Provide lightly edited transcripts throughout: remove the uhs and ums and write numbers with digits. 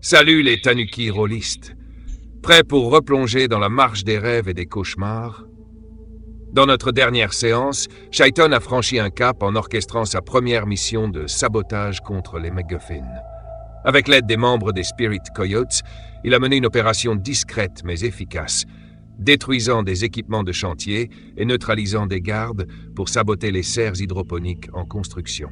Salut les Tanuki rôlistes. Prêts pour replonger dans la marche des rêves et des cauchemars? Dans notre dernière séance, Shaiton a franchi un cap en orchestrant sa première mission de sabotage contre les MacGuffin. Avec l'aide des membres des Spirit Coyotes, il a mené une opération discrète mais efficace, détruisant des équipements de chantier et neutralisant des gardes pour saboter les serres hydroponiques en construction.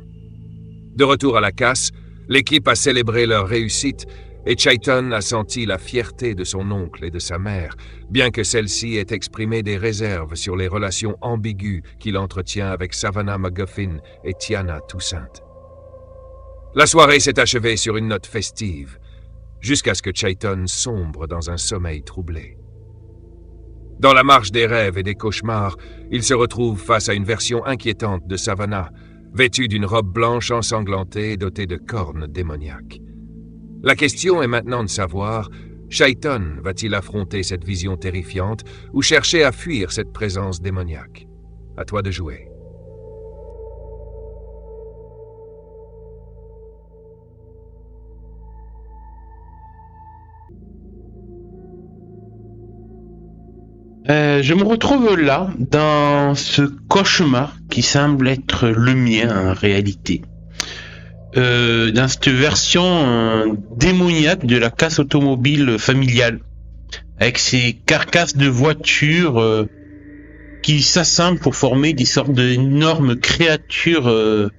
De retour à la casse, l'équipe a célébré leur réussite et Shaiton a senti la fierté de son oncle et de sa mère, bien que celle-ci ait exprimé des réserves sur les relations ambiguës qu'il entretient avec Savannah MacGuffin et Tiana Toussaint. La soirée s'est achevée sur une note festive, jusqu'à ce que Shaiton sombre dans un sommeil troublé. Dans la marche des rêves et des cauchemars, il se retrouve face à une version inquiétante de Savannah, vêtue d'une robe blanche ensanglantée et dotée de cornes démoniaques. La question est maintenant de savoir, Shaiton va-t-il affronter cette vision terrifiante ou chercher à fuir cette présence démoniaque? À toi de jouer. Je me retrouve là, dans ce cauchemar qui semble être le mien en réalité. Dans cette version démoniaque de la casse automobile familiale, avec ces carcasses de voitures qui s'assemblent pour former des sortes d'énormes créatures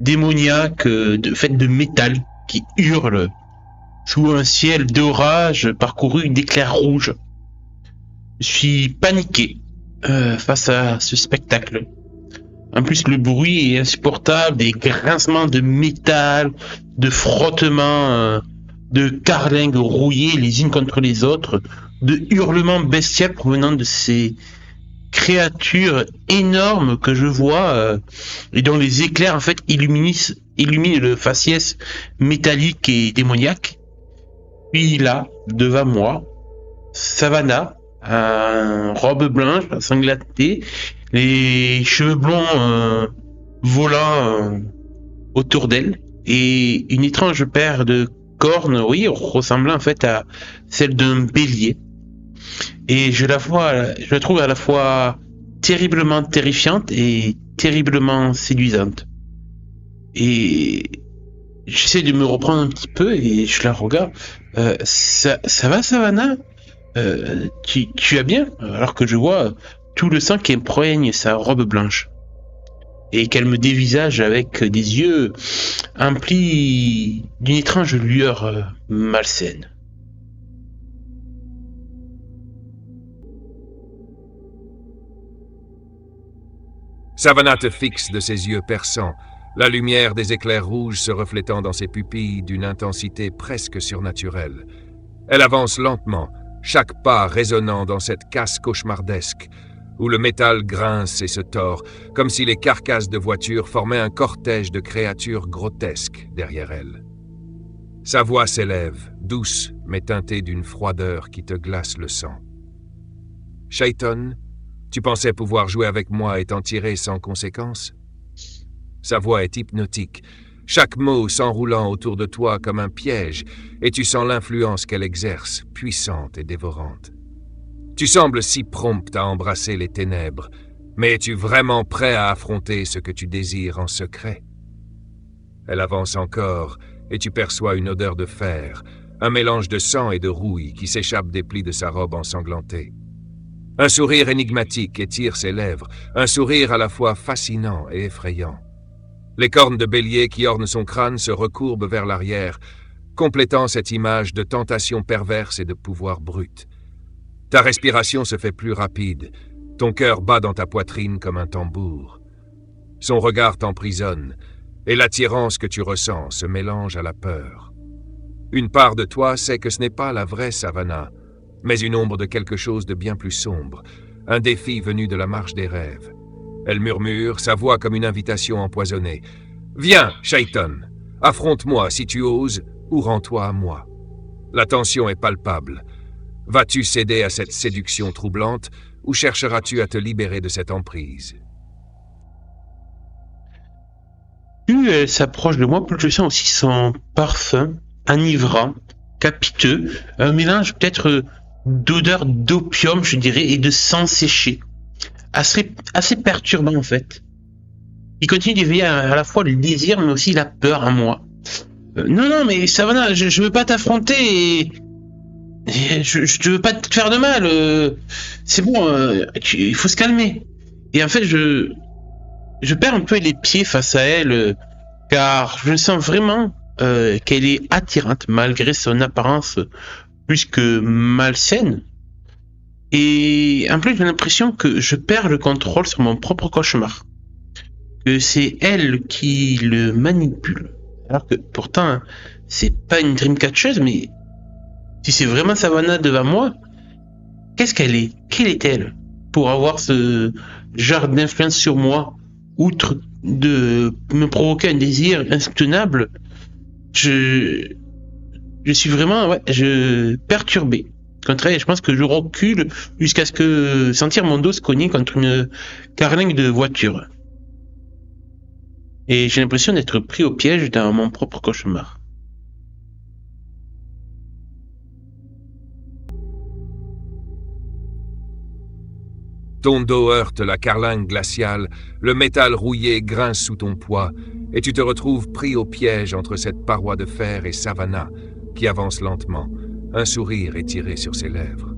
démoniaques faites de métal qui hurlent sous un ciel d'orage parcouru d'éclairs rouges. Je suis paniqué face à ce spectacle. En plus, le bruit est insupportable, des grincements de métal, de frottements de carlingues rouillées les unes contre les autres, de hurlements bestiaux provenant de ces créatures énormes que je vois et dont les éclairs en fait illuminent le faciès métallique et démoniaque. Puis là, devant moi, Savannah, en robe blanche, ensanglantée, les cheveux blonds volant autour d'elle, et une étrange paire de cornes, oui, ressemblant en fait à celle d'un bélier. Et je la trouve à la fois terriblement terrifiante et terriblement séduisante. Et j'essaie de me reprendre un petit peu et je la regarde. Ça va, Savannah? Tu vas bien? Alors que je vois tout le sang qui imprègne sa robe blanche et qu'elle me dévisage avec des yeux emplis d'une étrange lueur malsaine. Savannah te fixe de ses yeux perçants, la lumière des éclairs rouges se reflétant dans ses pupilles d'une intensité presque surnaturelle. Elle avance lentement, chaque pas résonnant dans cette casse cauchemardesque, où le métal grince et se tord, comme si les carcasses de voitures formaient un cortège de créatures grotesques derrière elle. Sa voix s'élève, douce mais teintée d'une froideur qui te glace le sang. « Shaiton, tu pensais pouvoir jouer avec moi et t'en tirer sans conséquence? » Sa voix est hypnotique, chaque mot s'enroulant autour de toi comme un piège, et tu sens l'influence qu'elle exerce, puissante et dévorante. Tu sembles si prompte à embrasser les ténèbres, mais es-tu vraiment prêt à affronter ce que tu désires en secret? Elle avance encore, et tu perçois une odeur de fer, un mélange de sang et de rouille qui s'échappe des plis de sa robe ensanglantée. Un sourire énigmatique étire ses lèvres, un sourire à la fois fascinant et effrayant. Les cornes de bélier qui ornent son crâne se recourbent vers l'arrière, complétant cette image de tentation perverse et de pouvoir brut. Ta respiration se fait plus rapide, ton cœur bat dans ta poitrine comme un tambour. Son regard t'emprisonne, et l'attirance que tu ressens se mélange à la peur. Une part de toi sait que ce n'est pas la vraie Savannah, mais une ombre de quelque chose de bien plus sombre, un défi venu de la marche des rêves. Elle murmure, sa voix comme une invitation empoisonnée. « Viens, Shaiton, affronte-moi si tu oses, ou rends-toi à moi. » La tension est palpable. Vas-tu céder à cette séduction troublante, ou chercheras-tu à te libérer de cette emprise? Plus elle s'approche de moi, plus je sens aussi son parfum enivrant capiteux, un mélange peut-être d'odeur d'opium, je dirais, et de sang séché. Assez perturbant en fait. Il continue d'éveiller à la fois le désir, mais aussi la peur en moi. Non, non, mais Savannah, je veux pas t'affronter et je veux pas te faire de mal. C'est bon, il faut se calmer. Et en fait, je perds un peu les pieds face à elle, car je sens vraiment qu'elle est attirante malgré son apparence plus que malsaine. Et en plus, j'ai l'impression que je perds le contrôle sur mon propre cauchemar. Que c'est elle qui le manipule. Alors que pourtant, c'est pas une dreamcatcheuse, mais si c'est vraiment Savannah devant moi, qu'est-ce qu'elle est? Quelle est-elle? Pour avoir ce genre d'influence sur moi, outre de me provoquer un désir insoutenable, je suis vraiment perturbé. Au contraire, je pense que je recule jusqu'à ce que sentir mon dos se cogner contre une carlingue de voiture. Et j'ai l'impression d'être pris au piège dans mon propre cauchemar. Ton dos heurte la carlingue glaciale, le métal rouillé grince sous ton poids, et tu te retrouves pris au piège entre cette paroi de fer et Savannah, qui avance lentement, un sourire étiré sur ses lèvres.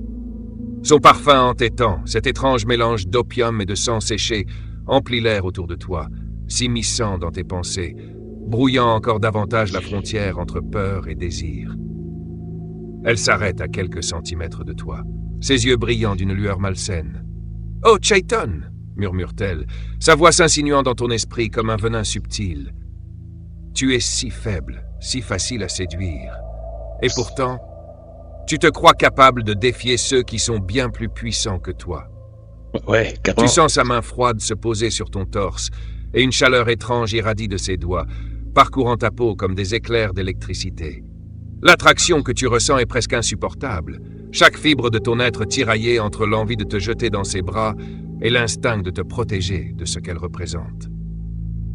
Son parfum entêtant, cet étrange mélange d'opium et de sang séché, emplit l'air autour de toi, s'immisçant dans tes pensées, brouillant encore davantage la frontière entre peur et désir. Elle s'arrête à quelques centimètres de toi, ses yeux brillants d'une lueur malsaine. « Oh, Chayton !» murmure-t-elle, sa voix s'insinuant dans ton esprit comme un venin subtil. Tu es si faible, si facile à séduire. Et pourtant, tu te crois capable de défier ceux qui sont bien plus puissants que toi. Ouais, carrément. Tu sens sa main froide se poser sur ton torse, et une chaleur étrange irradie de ses doigts, parcourant ta peau comme des éclairs d'électricité. L'attraction que tu ressens est presque insupportable, chaque fibre de ton être tiraillée entre l'envie de te jeter dans ses bras et l'instinct de te protéger de ce qu'elle représente.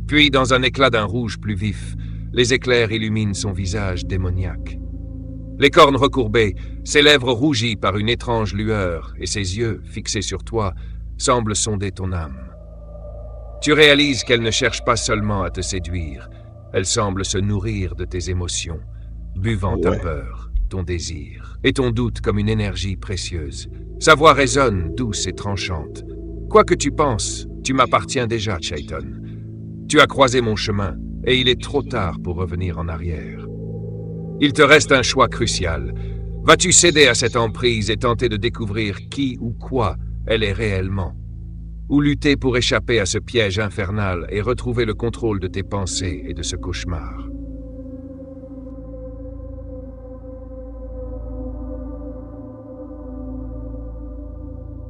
Puis, dans un éclat d'un rouge plus vif, les éclairs illuminent son visage démoniaque. Les cornes recourbées, ses lèvres rougies par une étrange lueur et ses yeux, fixés sur toi, semblent sonder ton âme. Tu réalises qu'elle ne cherche pas seulement à te séduire, elle semble se nourrir de tes émotions, buvant ta peur, ton désir et ton doute comme une énergie précieuse. Sa voix résonne, douce et tranchante. Quoi que tu penses, tu m'appartiens déjà, Chayton. Tu as croisé mon chemin, et il est trop tard pour revenir en arrière. Il te reste un choix crucial. Vas-tu céder à cette emprise et tenter de découvrir qui ou quoi elle est réellement? Ou lutter pour échapper à ce piège infernal et retrouver le contrôle de tes pensées et de ce cauchemar?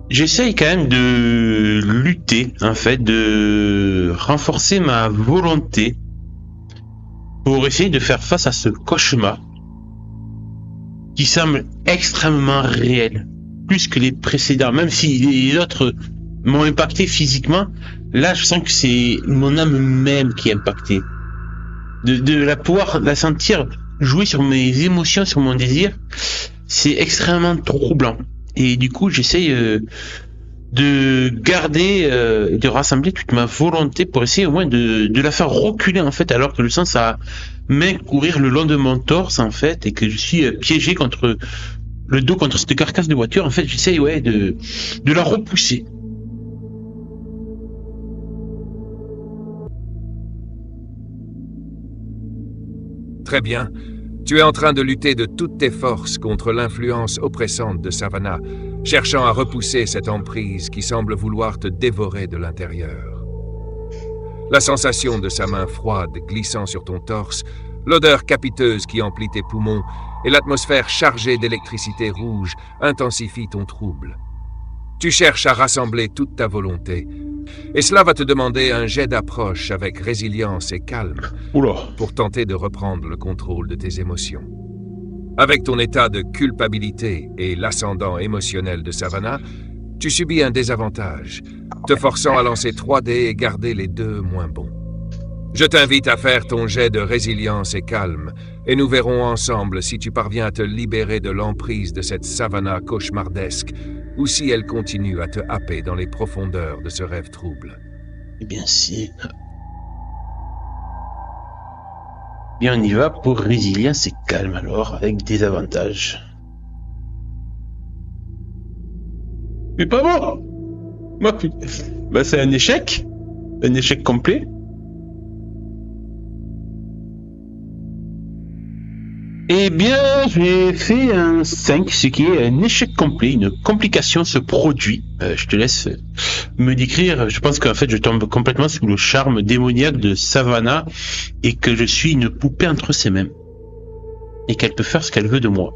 J'essaye quand même de lutter, en fait, de renforcer ma volonté pour essayer de faire face à ce cauchemar qui semble extrêmement réel, plus que les précédents, même si les autres m'ont impacté physiquement. Là, je sens que c'est mon âme même qui est impactée. De pouvoir la sentir jouer sur mes émotions, sur mon désir, c'est extrêmement troublant. Et du coup, j'essaye de garder, de rassembler toute ma volonté pour essayer au moins de la faire reculer, en fait, alors que je sens sa main courir le long de mon torse, en fait, et que je suis piégé contre le dos, contre cette carcasse de voiture. En fait, j'essaye de la repousser. Très bien. Tu es en train de lutter de toutes tes forces contre l'influence oppressante de Savannah, cherchant à repousser cette emprise qui semble vouloir te dévorer de l'intérieur. La sensation de sa main froide glissant sur ton torse, l'odeur capiteuse qui emplit tes poumons et l'atmosphère chargée d'électricité rouge intensifient ton trouble. Tu cherches à rassembler toute ta volonté, et cela va te demander un jet d'approche avec résilience et calme pour tenter de reprendre le contrôle de tes émotions. Avec ton état de culpabilité et l'ascendant émotionnel de Savannah, tu subis un désavantage, te forçant à lancer 3 dés et garder les 2 moins bons. Je t'invite à faire ton jet de résilience et calme, et nous verrons ensemble si tu parviens à te libérer de l'emprise de cette savannah cauchemardesque, ou si elle continue à te happer dans les profondeurs de ce rêve trouble. Eh bien, si. Bien, on y va pour résilience et calme alors, avec des avantages. Mais pas bon. Moi, bah, c'est un échec complet. Eh bien, j'ai fait un 5, ce qui est un échec complet. Une complication se produit. Je te laisse me décrire. Je pense qu'en fait, je tombe complètement sous le charme démoniaque de Savannah et que je suis une poupée entre ses mains. Et qu'elle peut faire ce qu'elle veut de moi.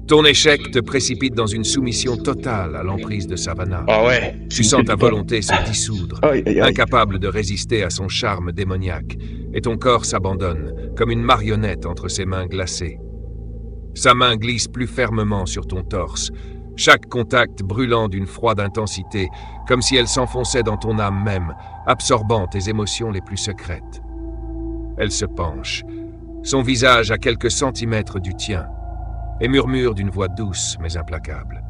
Ton échec te précipite dans une soumission totale à l'emprise de Savannah. Ah ouais. Tu sens ta volonté se dissoudre, incapable de résister à son charme démoniaque, et ton corps s'abandonne, comme une marionnette entre ses mains glacées. Sa main glisse plus fermement sur ton torse, chaque contact brûlant d'une froide intensité, comme si elle s'enfonçait dans ton âme même, absorbant tes émotions les plus secrètes. Elle se penche, son visage à quelques centimètres du tien, et murmure d'une voix douce mais implacable.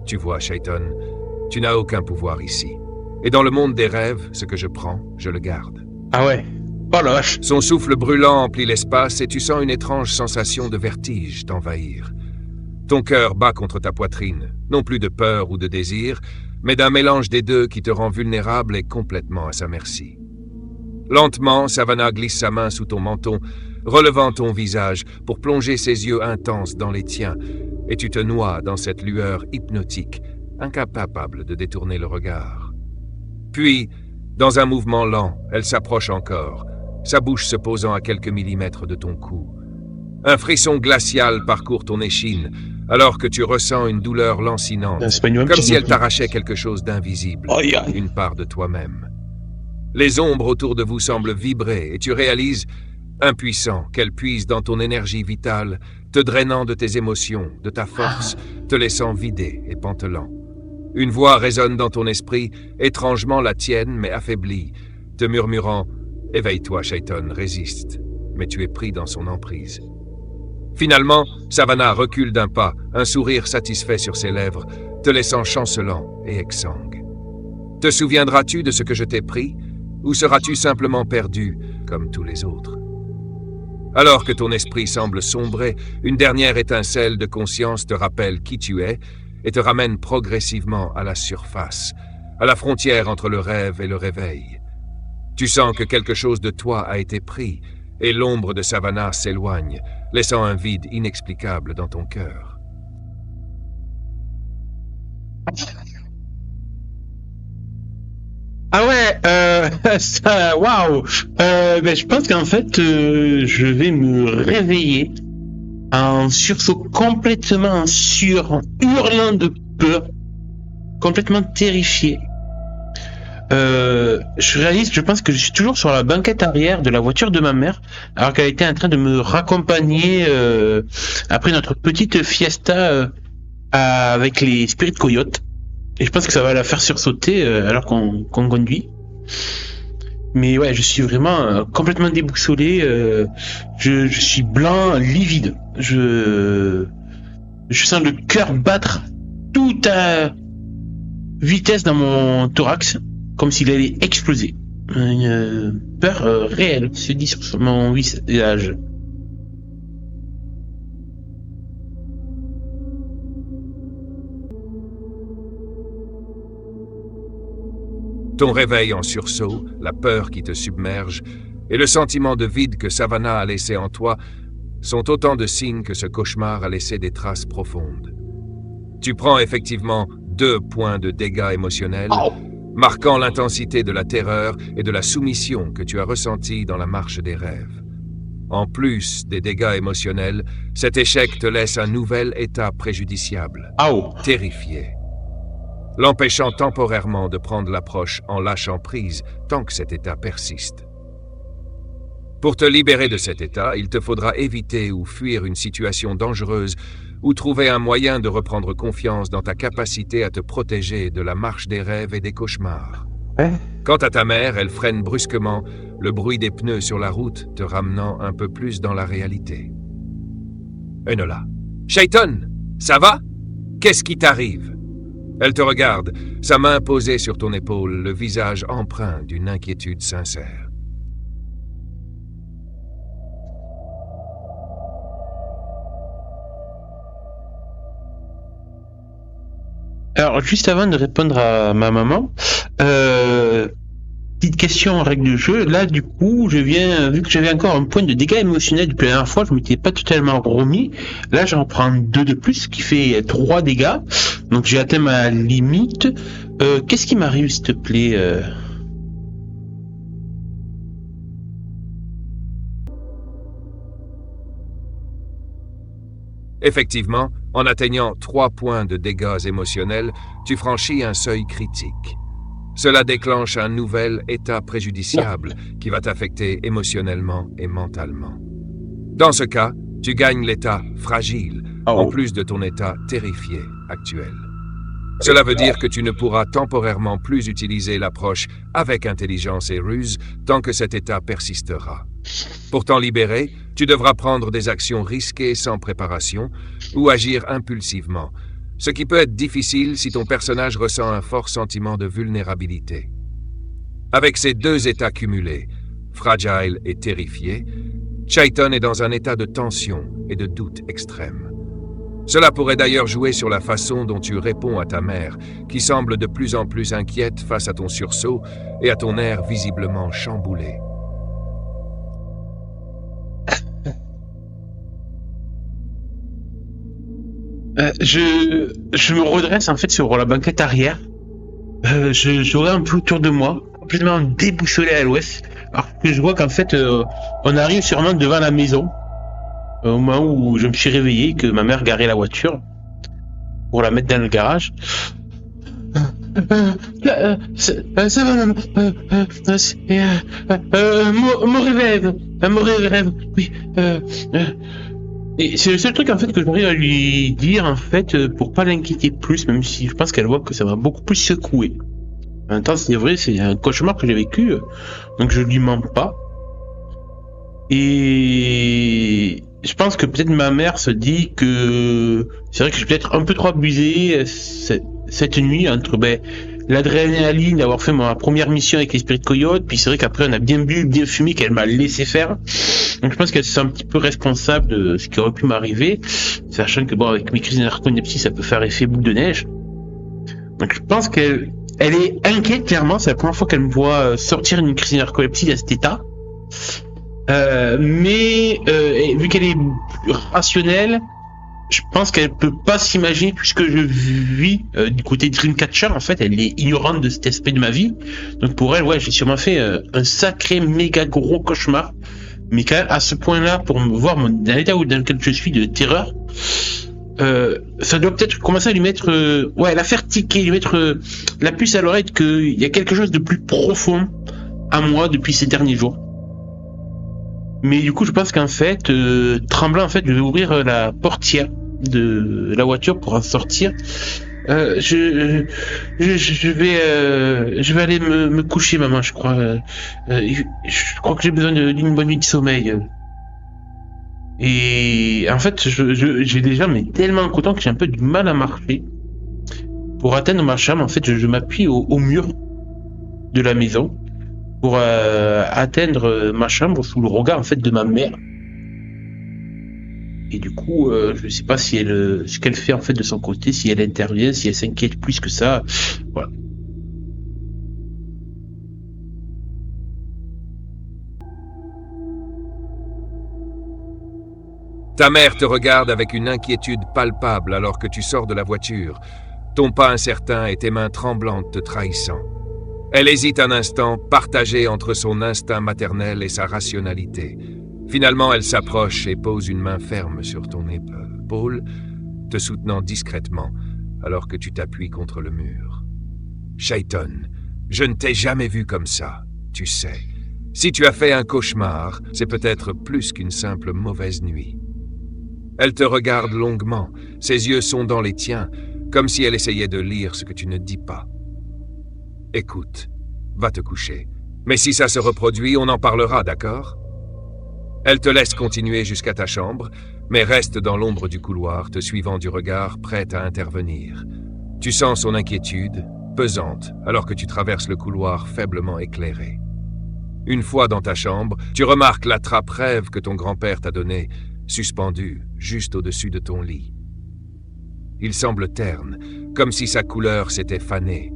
Tu vois, Shaiton, tu n'as aucun pouvoir ici. Et dans le monde des rêves, ce que je prends, je le garde. Ah ouais. Oh la vache. Son souffle brûlant emplit l'espace et tu sens une étrange sensation de vertige t'envahir. Ton cœur bat contre ta poitrine, non plus de peur ou de désir, mais d'un mélange des deux qui te rend vulnérable et complètement à sa merci. Lentement, Savannah glisse sa main sous ton menton, relevant ton visage pour plonger ses yeux intenses dans les tiens, et tu te noies dans cette lueur hypnotique, incapable de détourner le regard. Puis, dans un mouvement lent, elle s'approche encore, sa bouche se posant à quelques millimètres de ton cou. Un frisson glacial parcourt ton échine, alors que tu ressens une douleur lancinante, comme si elle t'arrachait quelque chose d'invisible, une part de toi-même. Les ombres autour de vous semblent vibrer et tu réalises, impuissant, qu'elles puisent dans ton énergie vitale, te drainant de tes émotions, de ta force, te laissant vidé et pantelant. Une voix résonne dans ton esprit, étrangement la tienne mais affaiblie, te murmurant « Éveille-toi, Shaiton, résiste », mais tu es pris dans son emprise. Finalement, Savannah recule d'un pas, un sourire satisfait sur ses lèvres, te laissant chancelant et exsangue. Te souviendras-tu de ce que je t'ai pris, ou seras-tu simplement perdu, comme tous les autres? Alors que ton esprit semble sombrer, une dernière étincelle de conscience te rappelle qui tu es et te ramène progressivement à la surface, à la frontière entre le rêve et le réveil. Tu sens que quelque chose de toi a été pris, et l'ombre de Savannah s'éloigne, laissant un vide inexplicable dans ton cœur. Ah ouais, ça, waouh. Ben, je pense qu'en fait, je vais me réveiller en sursaut complètement en hurlant de peur, complètement terrifié. Je pense que je suis toujours sur la banquette arrière de la voiture de ma mère, alors qu'elle était en train de me raccompagner après notre petite fiesta avec les Spirit Coyotes. Et je pense que ça va la faire sursauter alors qu'on conduit. Mais ouais, je suis vraiment complètement déboussolé. Je suis blanc, livide. Je sens le cœur battre tout à vitesse dans mon thorax, comme s'il allait exploser. Une peur réelle se dit sur mon visage. Ton réveil en sursaut, la peur qui te submerge, et le sentiment de vide que Savannah a laissé en toi sont autant de signes que ce cauchemar a laissé des traces profondes. Tu prends effectivement 2 points de dégâts émotionnels, marquant l'intensité de la terreur et de la soumission que tu as ressentie dans la marche des rêves. En plus des dégâts émotionnels, cet échec te laisse un nouvel état préjudiciable, terrifié, l'empêchant temporairement de prendre l'approche en lâchant prise tant que cet état persiste. Pour te libérer de cet état, il te faudra éviter ou fuir une situation dangereuse ou trouver un moyen de reprendre confiance dans ta capacité à te protéger de la marche des rêves et des cauchemars. Ouais. Quant à ta mère, elle freine brusquement, le bruit des pneus sur la route te ramenant un peu plus dans la réalité. Enola. Shaiton, ça va? Qu'est-ce qui t'arrive? Elle te regarde, sa main posée sur ton épaule, le visage empreint d'une inquiétude sincère. Alors, juste avant de répondre à ma maman, petite question en règle de jeu. Là, du coup, vu que j'avais encore un point de dégâts émotionnels depuis la dernière fois, je m'étais pas totalement remis. Là, j'en prends 2 de plus, ce qui fait 3 dégâts. Donc, j'ai atteint ma limite. Qu'est-ce qui m'arrive, s'il te plaît Effectivement, en atteignant 3 points de dégâts émotionnels, tu franchis un seuil critique. Cela déclenche un nouvel état préjudiciable qui va t'affecter émotionnellement et mentalement. Dans ce cas, tu gagnes l'état fragile, en plus de ton état terrifié actuel. Cela veut dire que tu ne pourras temporairement plus utiliser l'approche avec intelligence et ruse tant que cet état persistera. Pour t'en libérer, tu devras prendre des actions risquées sans préparation ou agir impulsivement, ce qui peut être difficile si ton personnage ressent un fort sentiment de vulnérabilité. Avec ces 2 états cumulés, fragile et terrifié, Shaiton est dans un état de tension et de doute extrême. Cela pourrait d'ailleurs jouer sur la façon dont tu réponds à ta mère, qui semble de plus en plus inquiète face à ton sursaut et à ton air visiblement chamboulé. Je me redresse en fait sur la banquette arrière. Je regarde un peu autour de moi, complètement déboussolé à l'ouest. Alors que je vois qu'en fait, on arrive sûrement devant la maison. Au moment où je me suis réveillé, que ma mère garait la voiture pour la mettre dans le garage. Ça va, maman. Mauvais rêve. Oui. Et c'est le seul truc en fait que j'arrive à lui dire en fait pour pas l'inquiéter plus, même si je pense qu'elle voit que ça va beaucoup plus secouer. En même temps, c'est vrai, c'est un cauchemar que j'ai vécu, donc je lui mens pas. Et je pense que peut-être ma mère se dit que c'est vrai que j'ai peut-être un peu trop abusé cette nuit entre l'adrénaline d'avoir fait ma première mission avec l'esprit de coyote, puis c'est vrai qu'après on a bien bu, bien fumé, qu'elle m'a laissé faire. Donc je pense qu'elle se sent un petit peu responsable de ce qui aurait pu m'arriver, sachant que bon, avec mes crises de narcolepsie, ça peut faire effet boule de neige. Donc je pense qu'elle est inquiète, clairement, c'est la première fois qu'elle me voit sortir d'une crise de narcolepsie à cet état. Mais vu qu'elle est rationnelle, je pense qu'elle peut pas s'imaginer tout ce que je vis du côté Dreamcatcher. En fait, elle est ignorante de cet aspect de ma vie. Donc pour elle, ouais, j'ai sûrement fait un sacré méga gros cauchemar. Mais quand même, à ce point-là, pour me voir dans l'état dans lequel je suis de terreur, ça doit peut-être commencer à lui mettre, la faire tiquer, lui mettre la puce à l'oreille qu'il y a quelque chose de plus profond à moi depuis ces derniers jours. Mais du coup, je pense qu'en fait, tremblant, en fait, je vais ouvrir la portière de la voiture pour en sortir. Je vais aller me coucher, maman, je crois. Je crois que j'ai besoin d'une bonne nuit de sommeil. Et en fait, j'ai déjà tellement content que j'ai un peu du mal à marcher. Pour atteindre ma chambre, en fait, je m'appuie au mur de la maison pour atteindre ma chambre sous le regard en fait de ma mère. Et du coup, je sais pas si ce qu'elle fait en fait de son côté, si elle intervient, si elle s'inquiète plus que ça. Voilà. Ta mère te regarde avec une inquiétude palpable alors que tu sors de la voiture, ton pas incertain et tes mains tremblantes te trahissant. Elle hésite un instant, partagée entre son instinct maternel et sa rationalité. Finalement, elle s'approche et pose une main ferme sur ton épaule, te soutenant discrètement, alors que tu t'appuies contre le mur. Shaiton, je ne t'ai jamais vu comme ça, tu sais. Si tu as fait un cauchemar, c'est peut-être plus qu'une simple mauvaise nuit. Elle te regarde longuement, ses yeux sont dans les tiens, comme si elle essayait de lire ce que tu ne dis pas. Écoute, va te coucher. Mais si ça se reproduit, on en parlera, d'accord? Elle te laisse continuer jusqu'à ta chambre, mais reste dans l'ombre du couloir, te suivant du regard, prête à intervenir. Tu sens son inquiétude, pesante, alors que tu traverses le couloir faiblement éclairé. Une fois dans ta chambre, tu remarques la trappe rêve que ton grand-père t'a donnée, suspendue juste au-dessus de ton lit. Il semble terne, comme si sa couleur s'était fanée,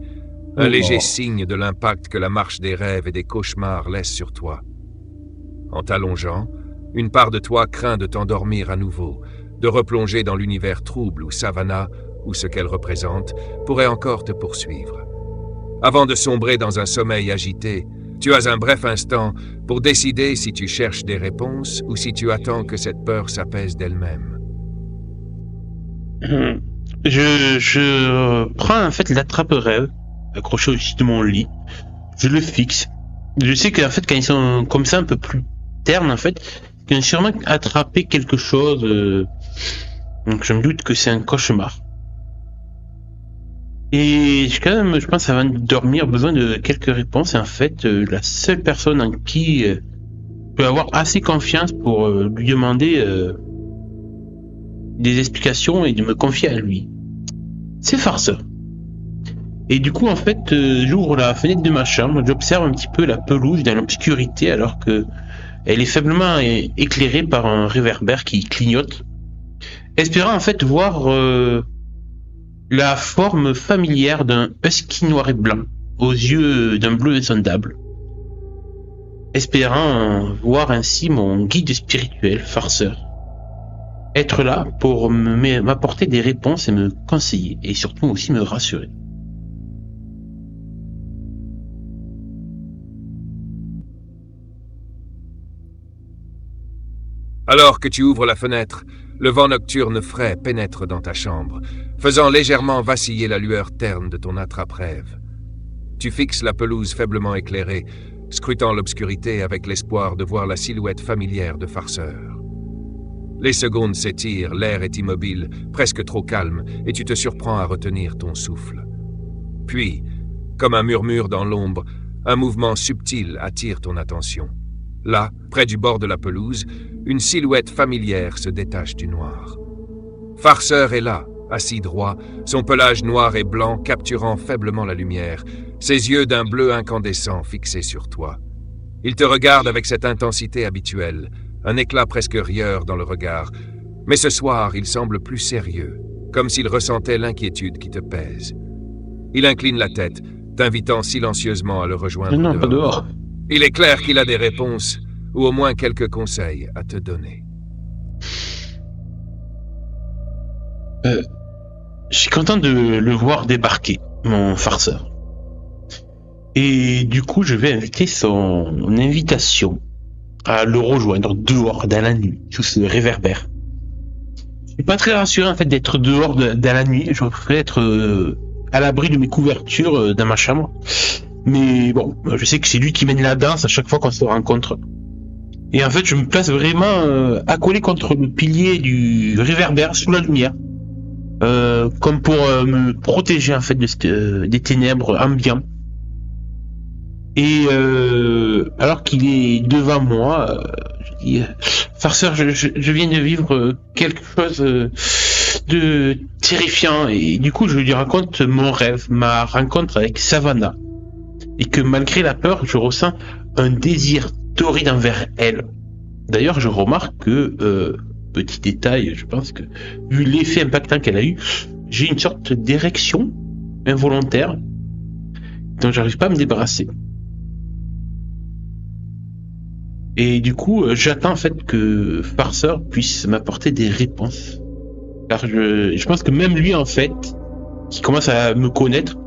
un léger signe de l'impact que la marche des rêves et des cauchemars laisse sur toi. En t'allongeant, une part de toi craint de t'endormir à nouveau, de replonger dans l'univers trouble où Savannah, ou ce qu'elle représente, pourrait encore te poursuivre. Avant de sombrer dans un sommeil agité, tu as un bref instant pour décider si tu cherches des réponses ou si tu attends que cette peur s'apaise d'elle-même. Je prends en fait l'attrape-rêve, accroché au-dessus de mon lit. Je le fixe. Je sais qu'en fait, quand ils sont comme ça, un peu plus ternes, en fait, ils ont sûrement attrapé quelque chose. Donc je me doute que c'est un cauchemar. Et j'ai quand même, je pense, avant de dormir, besoin de quelques réponses. Et en fait, la seule personne en qui je peux avoir assez confiance pour lui demander des explications et de me confier à lui, c'est Farceur. Et du coup, en fait, j'ouvre la fenêtre de ma chambre, j'observe un petit peu la pelouse dans l'obscurité alors que elle est faiblement éclairée par un réverbère qui clignote, espérant en fait voir la forme familière d'un husky noir et blanc, aux yeux d'un bleu insondable. Espérant voir ainsi mon guide spirituel, Farceur, être là pour m'apporter des réponses et me conseiller, et surtout aussi me rassurer. Alors que tu ouvres la fenêtre, le vent nocturne frais pénètre dans ta chambre, faisant légèrement vaciller la lueur terne de ton attrape-rêve. Tu fixes la pelouse faiblement éclairée, scrutant l'obscurité avec l'espoir de voir la silhouette familière de Farceur. Les secondes s'étirent, l'air est immobile, presque trop calme, et tu te surprends à retenir ton souffle. Puis, comme un murmure dans l'ombre, un mouvement subtil attire ton attention. Là, près du bord de la pelouse, une silhouette familière se détache du noir. Farceur est là, assis droit, son pelage noir et blanc capturant faiblement la lumière, ses yeux d'un bleu incandescent fixés sur toi. Il te regarde avec cette intensité habituelle, un éclat presque rieur dans le regard, mais ce soir il semble plus sérieux, comme s'il ressentait l'inquiétude qui te pèse. Il incline la tête, t'invitant silencieusement à le rejoindre Non, pas dehors. Il est clair qu'il a des réponses, ou au moins quelques conseils à te donner. Je suis content de le voir débarquer, mon Farceur. Et du coup, je vais inviter son invitation à le rejoindre dehors dans la nuit, sous ce réverbère. Je suis pas très rassuré en fait d'être dehors dans la nuit. Je préfère être à l'abri de mes couvertures dans ma chambre. Mais bon, je sais que c'est lui qui mène la danse à chaque fois qu'on se rencontre. Et en fait, je me place vraiment accolé contre le pilier du réverbère sous la lumière. Comme pour me protéger en fait des ténèbres ambiantes. Et alors qu'il est devant moi, je dis Farceur, je viens de vivre quelque chose de terrifiant. Et du coup, je lui raconte mon rêve, ma rencontre avec Savannah. Et que malgré la peur, je ressens un désir torride envers elle. D'ailleurs, je remarque que, petit détail, je pense que, vu l'effet impactant qu'elle a eu, j'ai une sorte d'érection involontaire dont j'arrive pas à me débarrasser. Et du coup, j'attends en fait que Farceur puisse m'apporter des réponses. Car je pense que même lui, en fait, qui commence à me connaître,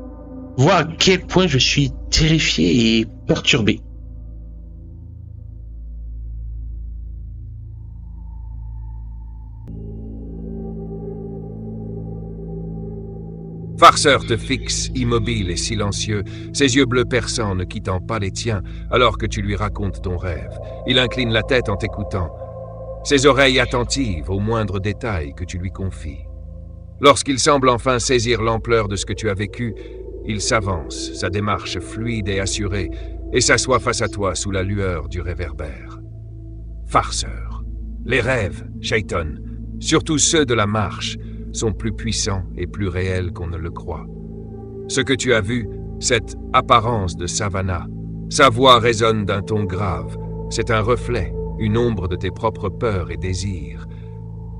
voit à quel point je suis terrifié et perturbé. Farceur te fixe, immobile et silencieux, ses yeux bleus perçants ne quittant pas les tiens alors que tu lui racontes ton rêve. Il incline la tête en t'écoutant, ses oreilles attentives aux moindres détails que tu lui confies. Lorsqu'il semble enfin saisir l'ampleur de ce que tu as vécu, il s'avance, sa démarche fluide et assurée, et s'assoit face à toi sous la lueur du réverbère. Farceur. Les rêves, Shaiton, surtout ceux de la marche, sont plus puissants et plus réels qu'on ne le croit. Ce que tu as vu, cette apparence de savannah, sa voix résonne d'un ton grave, c'est un reflet, une ombre de tes propres peurs et désirs.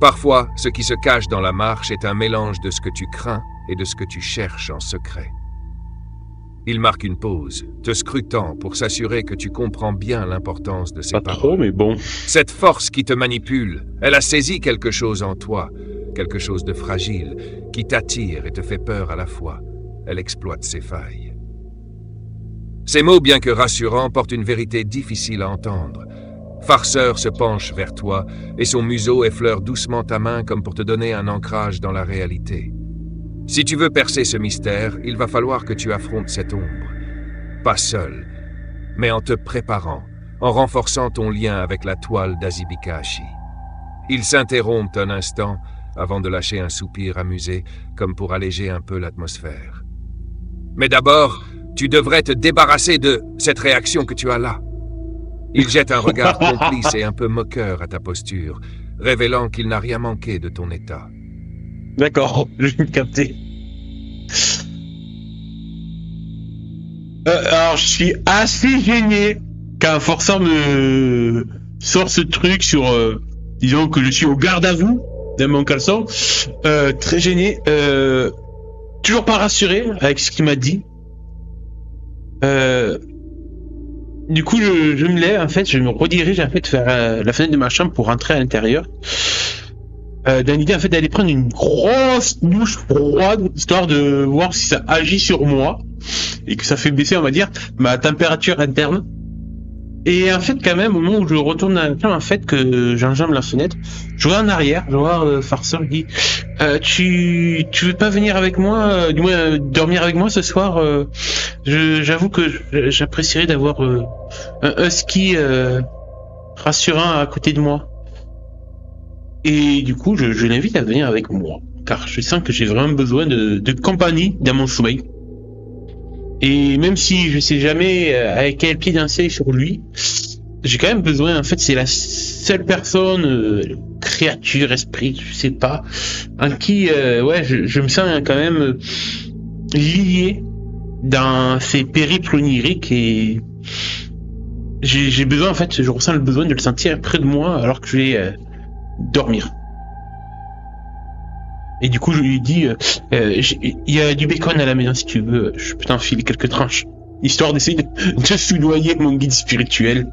Parfois, ce qui se cache dans la marche est un mélange de ce que tu crains et de ce que tu cherches en secret. Il marque une pause, te scrutant pour s'assurer que tu comprends bien l'importance de ces paroles. Pas trop, mais bon. Cette force qui te manipule, elle a saisi quelque chose en toi, quelque chose de fragile, qui t'attire et te fait peur à la fois. Elle exploite ses failles. Ces mots, bien que rassurants, portent une vérité difficile à entendre. Farceur se penche vers toi et son museau effleure doucement ta main comme pour te donner un ancrage dans la réalité. Si tu veux percer ce mystère, il va falloir que tu affrontes cette ombre. Pas seul, mais en te préparant, en renforçant ton lien avec la toile d'Azibikashi. Ils s'interrompent un instant avant de lâcher un soupir amusé, comme pour alléger un peu l'atmosphère. Mais d'abord, tu devrais te débarrasser de cette réaction que tu as là. Il jette un regard complice et un peu moqueur à ta posture, révélant qu'il n'a rien manqué de ton état. D'accord, je vais me capter. Alors, je suis assez gêné qu'un forçant me sort ce truc sur... disons que je suis au garde à vous dans mon caleçon. Très gêné. Toujours pas rassuré avec ce qu'il m'a dit. Du coup, je me lève, en fait, je me redirige en fait vers la fenêtre de ma chambre pour rentrer à l'intérieur. Dans l'idée en fait d'aller prendre une grosse douche froide, histoire de voir si ça agit sur moi et que ça fait baisser, on va dire, ma température interne. Et en fait, quand même, au moment où je retourne dans la chambre, en fait, que j'enjambe la fenêtre, je vois en arrière, je vois Farceur qui dit tu veux pas venir avec moi, du moins dormir avec moi ce soir, j'avoue que j'apprécierais d'avoir un husky rassurant à côté de moi. Et du coup, je l'invite à venir avec moi, car je sens que j'ai vraiment besoin de compagnie dans mon sommeil. Et même si je sais jamais avec quel pied danser sur lui, j'ai quand même besoin, en fait, c'est la seule personne, créature, esprit, je sais pas, en qui, je me sens quand même lié dans ces périples oniriques et j'ai besoin, en fait, je ressens le besoin de le sentir près de moi alors que je vais dormir. Et du coup, je lui dis, il y a du bacon à la maison si tu veux, je peux t'enfiler quelques tranches, histoire d'essayer de soudoyer mon guide spirituel.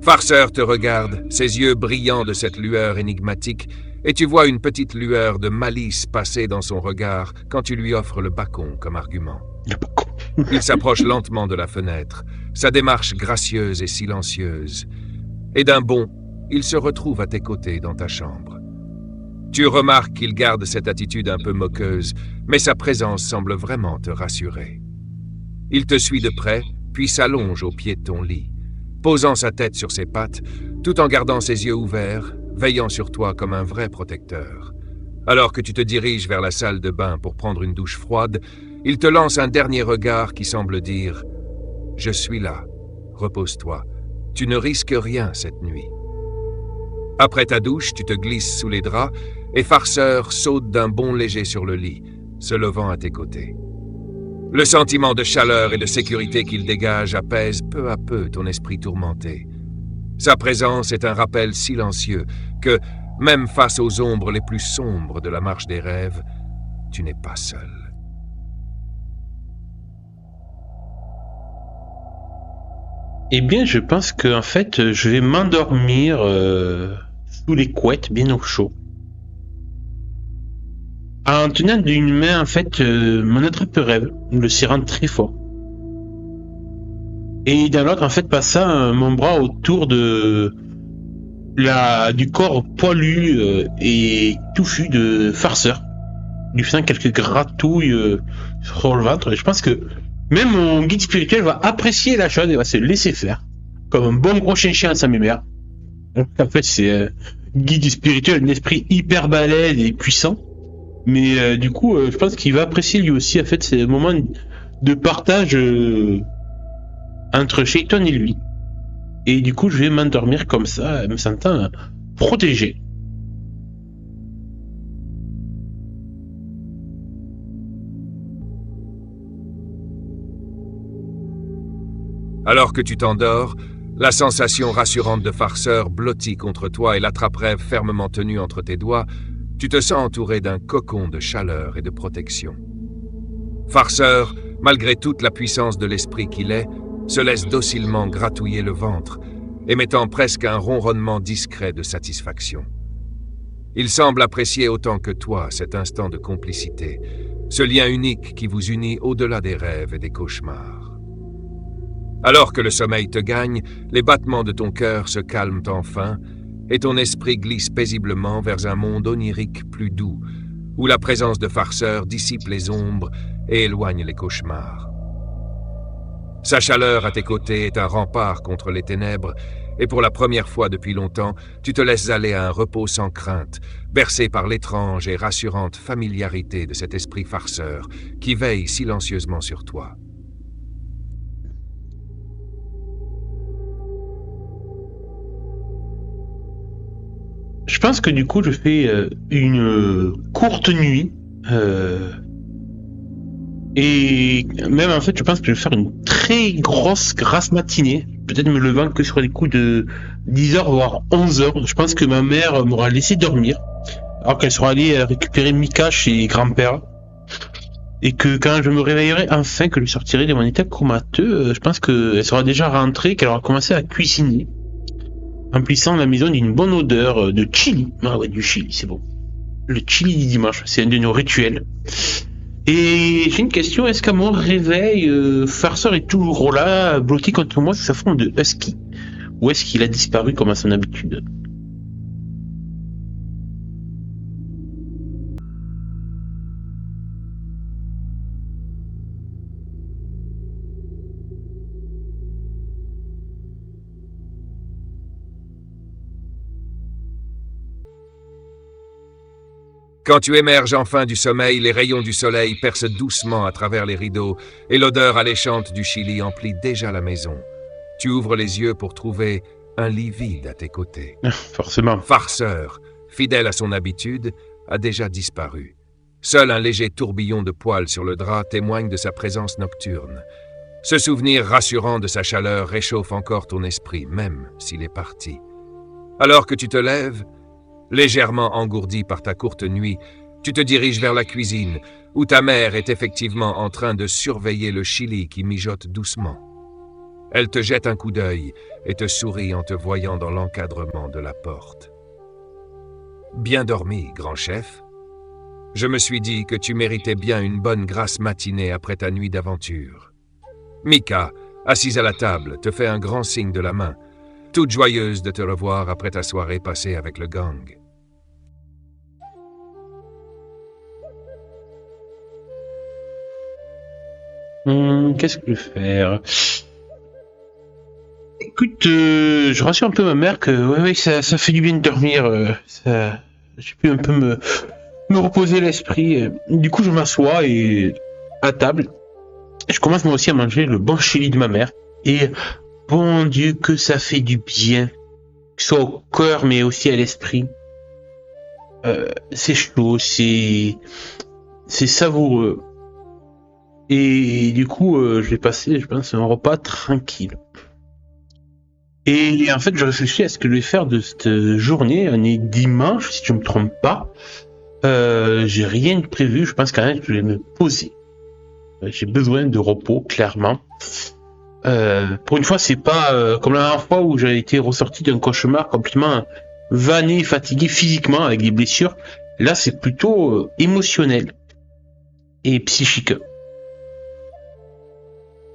Farceur te regarde, ses yeux brillants de cette lueur énigmatique, et tu vois une petite lueur de malice passer dans son regard quand tu lui offres le bacon comme argument. Le bacon. Il s'approche lentement de la fenêtre, sa démarche gracieuse et silencieuse. Et d'un bond, il se retrouve à tes côtés dans ta chambre. Tu remarques qu'il garde cette attitude un peu moqueuse, mais sa présence semble vraiment te rassurer. Il te suit de près, puis s'allonge au pied de ton lit, posant sa tête sur ses pattes, tout en gardant ses yeux ouverts, veillant sur toi comme un vrai protecteur. Alors que tu te diriges vers la salle de bain pour prendre une douche froide, il te lance un dernier regard qui semble dire « Je suis là, repose-toi, tu ne risques rien cette nuit. » Après ta douche, tu te glisses sous les draps et Farceur saute d'un bond léger sur le lit, se levant à tes côtés. Le sentiment de chaleur et de sécurité qu'il dégage apaise peu à peu ton esprit tourmenté. Sa présence est un rappel silencieux que, même face aux ombres les plus sombres de la marche des rêves, tu n'es pas seul. Eh bien, je pense que en fait, je vais m'endormir sous les couettes, bien au chaud, en tenant d'une main en fait mon attrape-rêve, le serrant très fort. Et dans l'autre, en fait, passa mon bras autour du corps poilu et touffu de farceur, lui faisant quelques gratouilles sur le ventre. Et je pense que même mon guide spirituel va apprécier la chose et va se laisser faire, comme un bon gros chien à sa mémère. En fait, c'est guide spirituel, un esprit hyper balèze et puissant. Mais du coup, je pense qu'il va apprécier lui aussi, en fait, ces moments de partage entre Shaiton et lui. Et du coup, je vais m'endormir comme ça, me sentant protégé. Alors que tu t'endors, la sensation rassurante de farceur blottie contre toi et l'attrape-rêve fermement tenue entre tes doigts, tu te sens entouré d'un cocon de chaleur et de protection. Farceur, malgré toute la puissance de l'esprit qu'il est, se laisse docilement gratouiller le ventre, émettant presque un ronronnement discret de satisfaction. Il semble apprécier autant que toi cet instant de complicité, ce lien unique qui vous unit au-delà des rêves et des cauchemars. Alors que le sommeil te gagne, les battements de ton cœur se calment enfin, et ton esprit glisse paisiblement vers un monde onirique plus doux, où la présence de farceur dissipe les ombres et éloigne les cauchemars. Sa chaleur à tes côtés est un rempart contre les ténèbres, et pour la première fois depuis longtemps, tu te laisses aller à un repos sans crainte, bercé par l'étrange et rassurante familiarité de cet esprit farceur qui veille silencieusement sur toi. Je pense que du coup, je fais une courte nuit. Et même en fait, je pense que je vais faire une très grasse matinée. Peut-être me levant que sur les coups de 10h, voire 11h. Je pense que ma mère m'aura laissé dormir. Alors qu'elle sera allée récupérer Mika chez grand-père. Et que quand je me réveillerai enfin, que je sortirai de mon état comateux, je pense qu'elle sera déjà rentrée, qu'elle aura commencé à cuisiner, emplissant la maison d'une bonne odeur de chili. Ah ouais, du chili, c'est bon. Le chili du dimanche, c'est un de nos rituels. Et j'ai une question, est-ce qu'à mon réveil, Farceur est toujours là, bloqué contre moi sous sa forme de husky? Ou est-ce qu'il a disparu comme à son habitude? Quand tu émerges enfin du sommeil, les rayons du soleil percent doucement à travers les rideaux et l'odeur alléchante du chili emplit déjà la maison. Tu ouvres les yeux pour trouver un lit vide à tes côtés. Forcément. Farceur, fidèle à son habitude, a déjà disparu. Seul un léger tourbillon de poils sur le drap témoigne de sa présence nocturne. Ce souvenir rassurant de sa chaleur réchauffe encore ton esprit, même s'il est parti. Alors que tu te lèves, légèrement engourdi par ta courte nuit, tu te diriges vers la cuisine, où ta mère est effectivement en train de surveiller le chili qui mijote doucement. Elle te jette un coup d'œil et te sourit en te voyant dans l'encadrement de la porte. Bien dormi, grand chef. Je me suis dit que tu méritais bien une bonne grasse matinée après ta nuit d'aventure. Mika, assise à la table, te fait un grand signe de la main, toute joyeuse de te revoir après ta soirée passée avec le gang. Qu'est-ce que je vais faire? Écoute, je rassure un peu ma mère que ouais, ça fait du bien de dormir. J'ai pu un peu me reposer l'esprit. Du coup, je m'assois et à table. Je commence moi aussi à manger le bon chili de ma mère. Et bon Dieu, que ça fait du bien. Que ce soit au cœur, mais aussi à l'esprit. C'est chaud, c'est savoureux. Et du coup, je vais passer, je pense, un repas tranquille. Et en fait, je réfléchis à ce que je vais faire de cette journée. On est dimanche, si je me trompe pas. J'ai rien de prévu. Je pense quand même que je vais me poser. J'ai besoin de repos, clairement. Pour une fois, c'est pas comme la dernière fois où j'ai été ressorti d'un cauchemar complètement vanné, fatigué physiquement avec des blessures. Là, c'est plutôt émotionnel et psychique.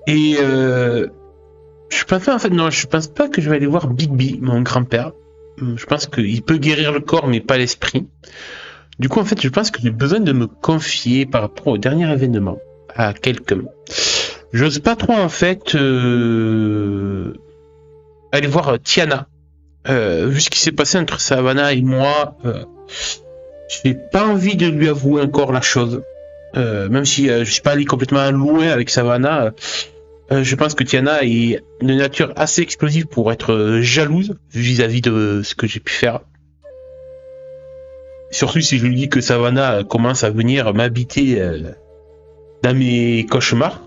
Et Je pense pas, en fait, non, je pense pas que je vais aller voir Bigby, mon grand-père. Je pense qu'il peut guérir le corps, mais pas l'esprit. Du coup, en fait, je pense que j'ai besoin de me confier par rapport au dernier événement à quelqu'un. J'ose pas trop, en fait, aller voir Tiana. Vu ce qui s'est passé entre Savannah et moi, j'ai pas envie de lui avouer encore la chose. Même si je suis pas allé complètement loin avec Savannah, je pense que Tiana est de nature assez explosive pour être jalouse vis-à-vis de ce que j'ai pu faire. Surtout si je lui dis que Savannah commence à venir m'habiter dans mes cauchemars.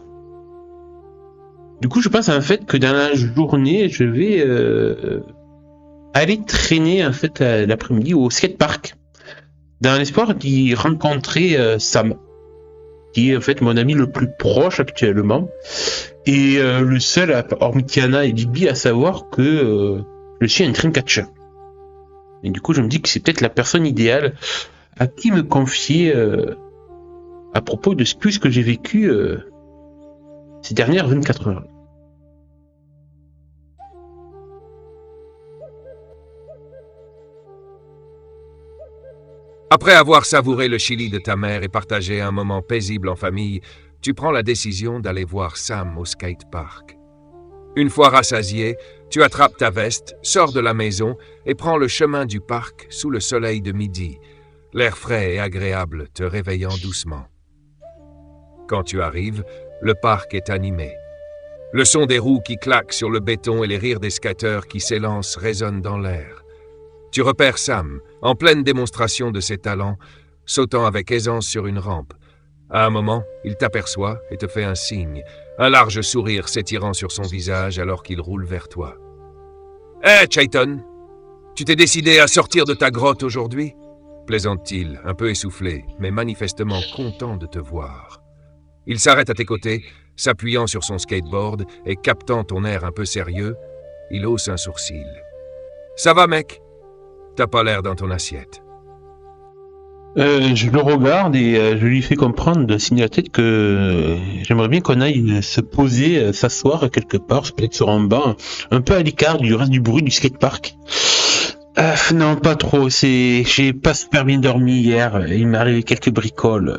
Du coup, je pense en fait que dans la journée, je vais aller traîner en fait l'après-midi au skatepark dans l'espoir d'y rencontrer Sam, qui est en fait mon ami le plus proche actuellement et le seul, hormis Tiana et Bigby, à savoir que je suis un dreamcatcher. Et du coup, je me dis que c'est peut-être la personne idéale à qui me confier à propos de tout ce que j'ai vécu ces dernières 24 heures. Après avoir savouré le chili de ta mère et partagé un moment paisible en famille, tu prends la décision d'aller voir Sam au skatepark. Une fois rassasié, tu attrapes ta veste, sors de la maison et prends le chemin du parc sous le soleil de midi, l'air frais et agréable te réveillant doucement. Quand tu arrives, le parc est animé. Le son des roues qui claquent sur le béton et les rires des skateurs qui s'élancent résonnent dans l'air. Tu repères Sam, en pleine démonstration de ses talents, sautant avec aisance sur une rampe. À un moment, il t'aperçoit et te fait un signe, un large sourire s'étirant sur son visage alors qu'il roule vers toi. « Hé, Chayton, tu t'es décidé à sortir de ta grotte aujourd'hui ?» plaisante-t-il, un peu essoufflé, mais manifestement content de te voir. Il s'arrête à tes côtés, s'appuyant sur son skateboard et captant ton air un peu sérieux, il hausse un sourcil. « Ça va, mec ? T'as pas l'air dans ton assiette. » Je le regarde et je lui fais comprendre de signer la tête que j'aimerais bien qu'on aille se poser, s'asseoir quelque part, peut-être sur un banc, un peu à l'écart du reste du bruit du skatepark. Non, pas trop. J'ai pas super bien dormi hier. Il m'est arrivé quelques bricoles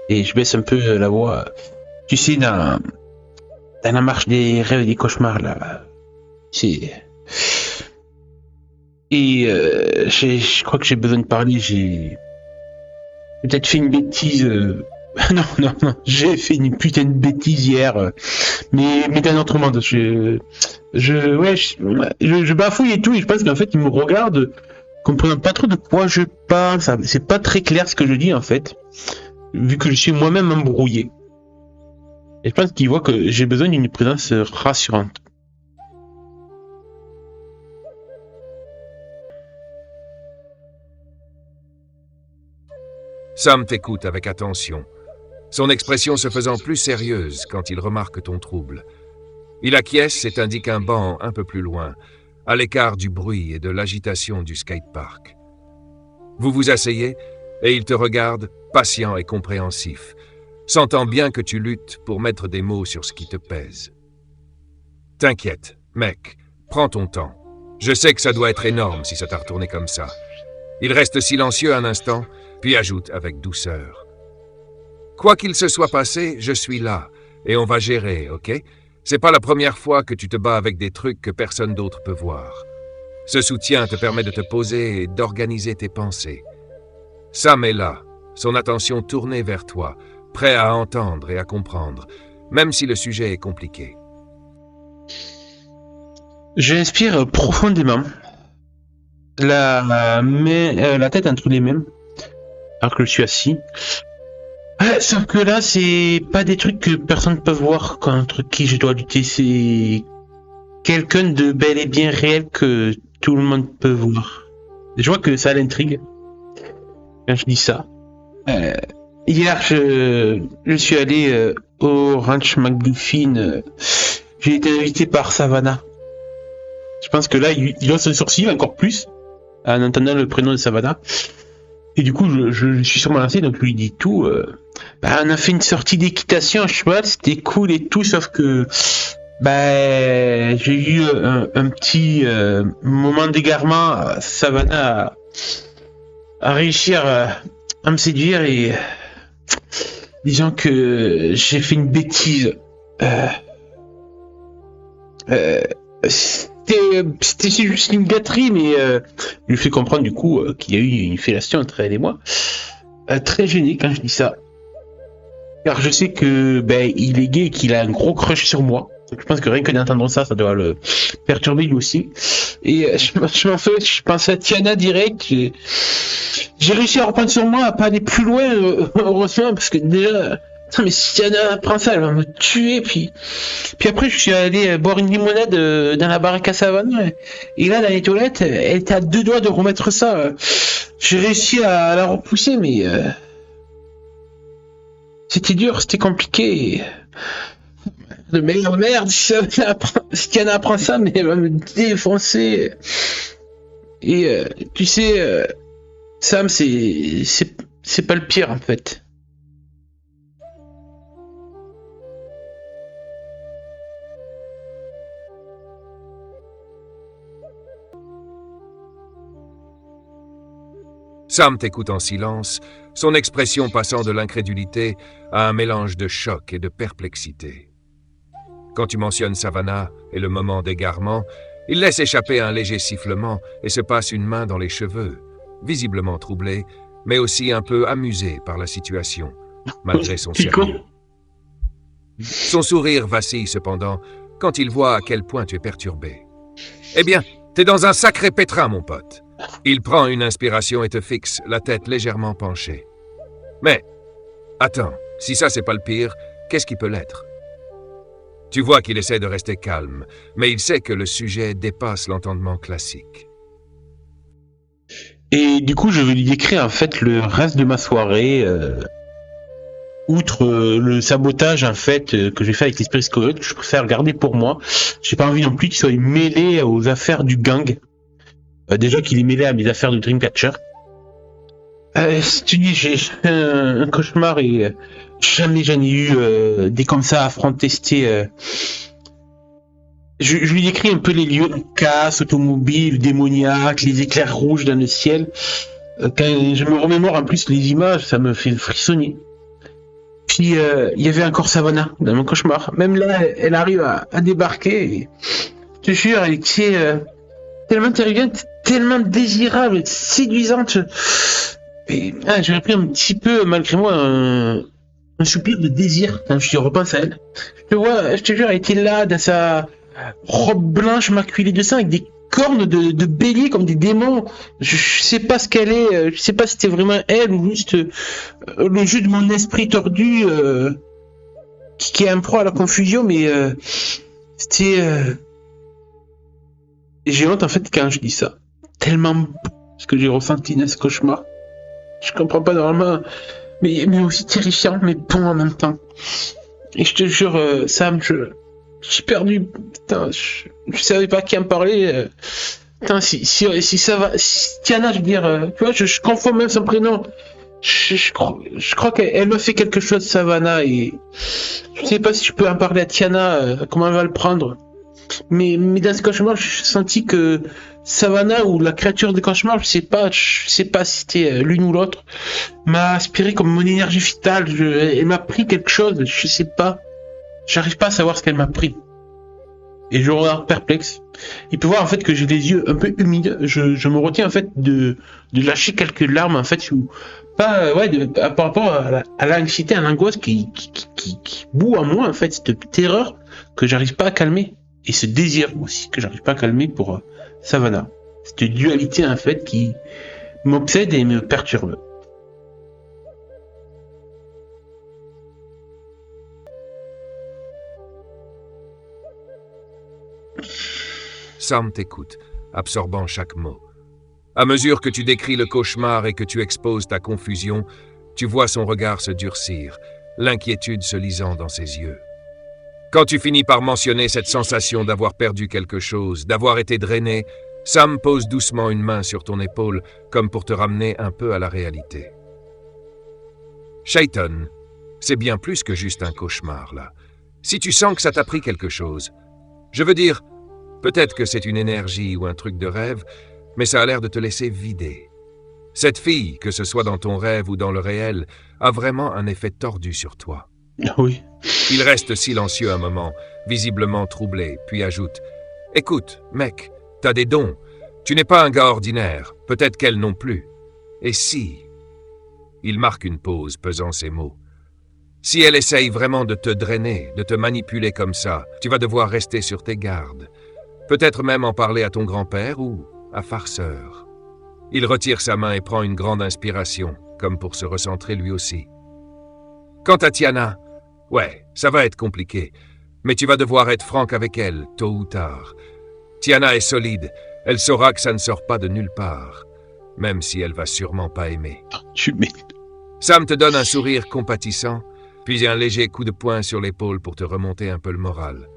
et je baisse un peu la voix. Tu sais, dans la marche des rêves et des cauchemars là. Et je crois que j'ai besoin de parler. J'ai peut-être fait une bêtise. Non, j'ai fait une putain de bêtise hier. Mais d'un autre monde. Je bafouille et tout. Et je pense qu'en fait, il me regarde, comprenant pas trop de quoi je parle. C'est pas très clair ce que je dis en fait, vu que je suis moi-même embrouillé. Et je pense qu'il voit que j'ai besoin d'une présence rassurante. Sam t'écoute avec attention, son expression se faisant plus sérieuse quand il remarque ton trouble. Il acquiesce et t'indique un banc un peu plus loin, à l'écart du bruit et de l'agitation du skatepark. Vous vous asseyez et il te regarde, patient et compréhensif, sentant bien que tu luttes pour mettre des mots sur ce qui te pèse. « T'inquiète, mec, prends ton temps. Je sais que ça doit être énorme si ça t'a retourné comme ça. » Il reste silencieux un instant, puis ajoute avec douceur. « Quoi qu'il se soit passé, je suis là, et on va gérer, ok ? C'est pas la première fois que tu te bats avec des trucs que personne d'autre peut voir. Ce soutien te permet de te poser et d'organiser tes pensées. Sam est là, son attention tournée vers toi, prêt à entendre et à comprendre, même si le sujet est compliqué. » J'inspire profondément, la tête entre les mains, alors que je suis assis. Sauf que là, c'est pas des trucs que personne ne peut voir contre qui je dois lutter. C'est quelqu'un de bel et bien réel que tout le monde peut voir. Je vois que ça l'intrigue quand je dis ça. Hier, je suis allé au ranch McGuffin. J'ai été invité par Savannah. Je pense que là, il hausse le sourcil encore plus en entendant le prénom de Savannah. Et du coup, je suis sur mon lancé, donc je lui dis tout. On a fait une sortie d'équitation à cheval, c'était cool et tout, sauf que Ben, j'ai eu un petit moment d'égarement. Savannah a réussi à me séduire et disons que j'ai fait une bêtise. Euh, euh, c'était juste une gâterie, mais je lui fais comprendre du coup qu'il y a eu une fellation entre elle et moi. Très gêné quand je dis ça. Car je sais que ben il est gay et qu'il a un gros crush sur moi. Donc, je pense que rien que d'entendre ça, ça doit le perturber lui aussi. Et je pensais à Tiana direct. J'ai réussi à reprendre sur moi, à pas aller plus loin, heureusement, parce que déjà, putain, mais si Tiana prend ça, elle va me tuer. Puis après, je suis allé boire une limonade dans la baraque à Savannah. Et là, dans les toilettes, elle était à 2 doigts de remettre ça. J'ai réussi à la repousser, mais c'était dur, c'était compliqué. De merde, si Tiana apprend ça, mais elle va me défoncer. Et tu sais, Sam, c'est pas le pire en fait. Sam t'écoute en silence, son expression passant de l'incrédulité à un mélange de choc et de perplexité. Quand tu mentionnes Savannah et le moment d'égarement, il laisse échapper un léger sifflement et se passe une main dans les cheveux, visiblement troublé, mais aussi un peu amusé par la situation, malgré son sérieux. Son sourire vacille cependant quand il voit à quel point tu es perturbé. « Eh bien, t'es dans un sacré pétrin, mon pote. » Il prend une inspiration et te fixe, la tête légèrement penchée. « Mais, attends, si ça c'est pas le pire, qu'est-ce qui peut l'être ?» Tu vois qu'il essaie de rester calme, mais il sait que le sujet dépasse l'entendement classique. Et du coup, je vais lui décrire en fait le reste de ma soirée. Outre le sabotage en fait que j'ai fait avec l'esprit squelette, je préfère garder pour moi. J'ai pas envie non plus qu'il soit mêlé aux affaires du gang. Déjà qu'il est mêlé à mes affaires de Dreamcatcher. Si tu dis j'ai un cauchemar et jamais j'en ai eu des comme ça à front tester. Je lui décris un peu les lieux de casse, automobiles, démoniaques, les éclairs rouges dans le ciel. Quand je me remémore en plus les images, ça me fait frissonner. Puis il y avait encore Savannah dans mon cauchemar. Même là, elle arrive à débarquer. Et, je te jure, elle était tellement terrifiante, tellement désirable, séduisante. Et j'aurais pris un petit peu, malgré moi, un soupir de désir quand je repense à elle. Je te jure, elle était là dans sa robe blanche maculée de sang avec des cornes de bélier comme des démons. Je sais pas ce qu'elle est, je sais pas si c'était vraiment elle ou juste le jeu de mon esprit tordu qui est un pro à la confusion, mais c'était... J'ai honte en fait quand je dis ça. Tellement ce que j'ai ressenti dans ce cauchemar. Je comprends pas normalement, mais aussi terrifiant, mais bon en même temps. Et je te jure, Sam, j'ai perdu. Putain, je savais pas qui en parler. Putain, si ça va, si Tiana, je veux dire, tu vois, je confonds même son prénom. Je crois qu'elle me fait quelque chose, Savannah, et je sais pas si je peux en parler à Tiana, comment elle va le prendre. Mais dans ce cauchemar, j'ai senti que Savannah ou la créature des cauchemars, je sais pas si c'était l'une ou l'autre, m'a aspiré comme mon énergie vitale. Elle m'a pris quelque chose, je sais pas. J'arrive pas à savoir ce qu'elle m'a pris. Et je regarde perplexe. Il peut voir en fait que j'ai les yeux un peu humides. Je me retiens en fait de lâcher quelques larmes en fait, ou pas par rapport à l'anxiété, à l'angoisse qui bout en moi en fait, cette terreur que j'arrive pas à calmer. Et ce désir aussi que j'arrive pas à calmer pour Savannah. Cette dualité en fait qui m'obsède et me perturbe. Sam t'écoute, absorbant chaque mot. À mesure que tu décris le cauchemar et que tu exposes ta confusion, tu vois son regard se durcir, l'inquiétude se lisant dans ses yeux. Quand tu finis par mentionner cette sensation d'avoir perdu quelque chose, d'avoir été drainé, Sam pose doucement une main sur ton épaule, comme pour te ramener un peu à la réalité. Shaitan, c'est bien plus que juste un cauchemar, là. Si tu sens que ça t'a pris quelque chose, Je veux dire, peut-être que c'est une énergie ou un truc de rêve, mais ça a l'air de te laisser vider. Cette fille, que ce soit dans ton rêve ou dans le réel, a vraiment un effet tordu sur toi. Oui. Il reste silencieux un moment, visiblement troublé, puis ajoute « Écoute, mec, t'as des dons. Tu n'es pas un gars ordinaire, peut-être qu'elle non plus. Et si… » Il marque une pause, pesant ses mots. « Si elle essaye vraiment de te drainer, de te manipuler comme ça, tu vas devoir rester sur tes gardes. Peut-être même en parler à ton grand-père ou à Farceur. » Il retire sa main et prend une grande inspiration, comme pour se recentrer lui aussi. « Quant à Tiana, ouais, ça va être compliqué, mais tu vas devoir être franc avec elle, tôt ou tard. Tiana est solide, elle saura que ça ne sort pas de nulle part, même si elle va sûrement pas aimer. » Sam te donne un sourire compatissant, puis un léger coup de poing sur l'épaule pour te remonter un peu le moral.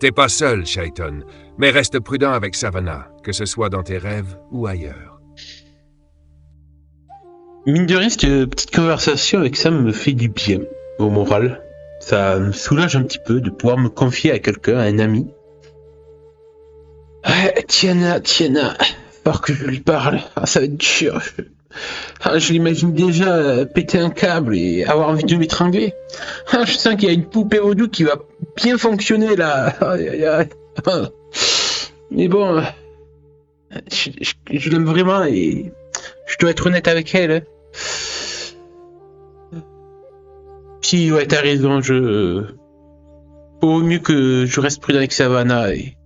T'es pas seul, Shaiton, mais reste prudent avec Savannah, que ce soit dans tes rêves ou ailleurs. Mine de rien, cette petite conversation avec Sam me fait du bien au moral. Ça me soulage un petit peu de pouvoir me confier à quelqu'un, à un ami. Ah, Tiana, faut que je lui parle. Ah, ça va être dur. Je l'imagine déjà péter un câble et avoir envie de m'étrangler. Je sens qu'il y a une poupée vaudou qui va bien fonctionner là. Aïe, aïe, aïe. Mais bon, je l'aime vraiment et je dois être honnête avec elle. Hein. Si, ouais, t'as raison, Vaut mieux que je reste prudent avec Savannah et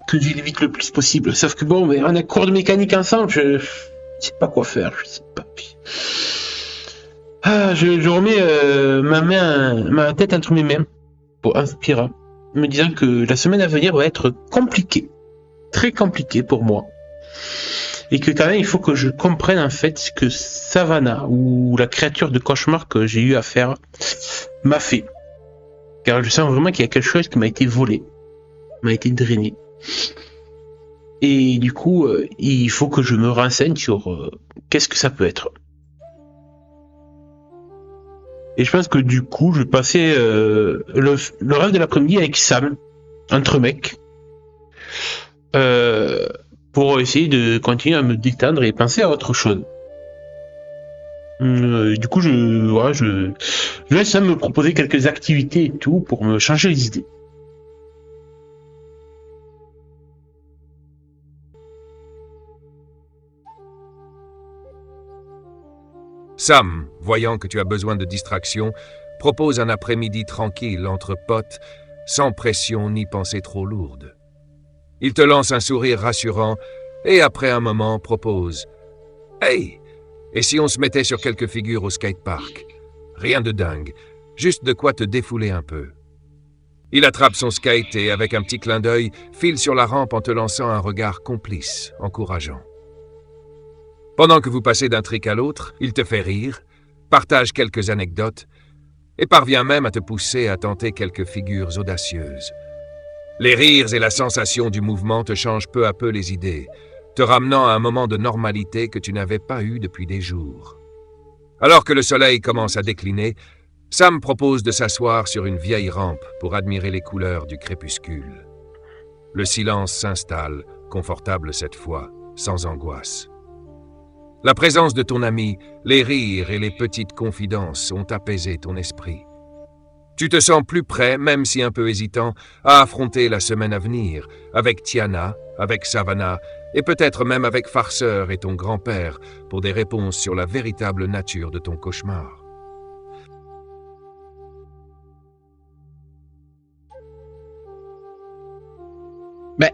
que je l'évite le plus possible. Sauf que bon, mais on a cours de mécanique ensemble, je sais pas quoi faire, je sais pas. Je remets ma tête entre mes mains pour inspirer, me disant que la semaine à venir va être compliquée, très compliquée pour moi. Et que quand même il faut que je comprenne en fait ce que Savannah ou la créature de cauchemar que j'ai eu à faire m'a fait. Car je sens vraiment qu'il y a quelque chose qui m'a été volé, m'a été drainé. Et du coup, il faut que je me renseigne sur qu'est-ce que ça peut être. Et je pense que du coup, je vais passer le rêve de l'après-midi avec Sam, entre mecs, pour essayer de continuer à me détendre et penser à autre chose. Du coup, je laisse Sam me proposer quelques activités et tout pour me changer les idées. Sam, voyant que tu as besoin de distraction, propose un après-midi tranquille entre potes, sans pression ni pensée trop lourde. Il te lance un sourire rassurant et après un moment propose « Hey, et si on se mettait sur quelques figures au skatepark? Rien de dingue, juste de quoi te défouler un peu. » Il attrape son skate et avec un petit clin d'œil, file sur la rampe en te lançant un regard complice, encourageant. Pendant que vous passez d'un trick à l'autre, il te fait rire, partage quelques anecdotes et parvient même à te pousser à tenter quelques figures audacieuses. Les rires et la sensation du mouvement te changent peu à peu les idées, te ramenant à un moment de normalité que tu n'avais pas eu depuis des jours. Alors que le soleil commence à décliner, Sam propose de s'asseoir sur une vieille rampe pour admirer les couleurs du crépuscule. Le silence s'installe, confortable cette fois, sans angoisse. La présence de ton ami, les rires et les petites confidences ont apaisé ton esprit. Tu te sens plus prêt, même si un peu hésitant, à affronter la semaine à venir, avec Tiana, avec Savannah, et peut-être même avec Farceur et ton grand-père, pour des réponses sur la véritable nature de ton cauchemar.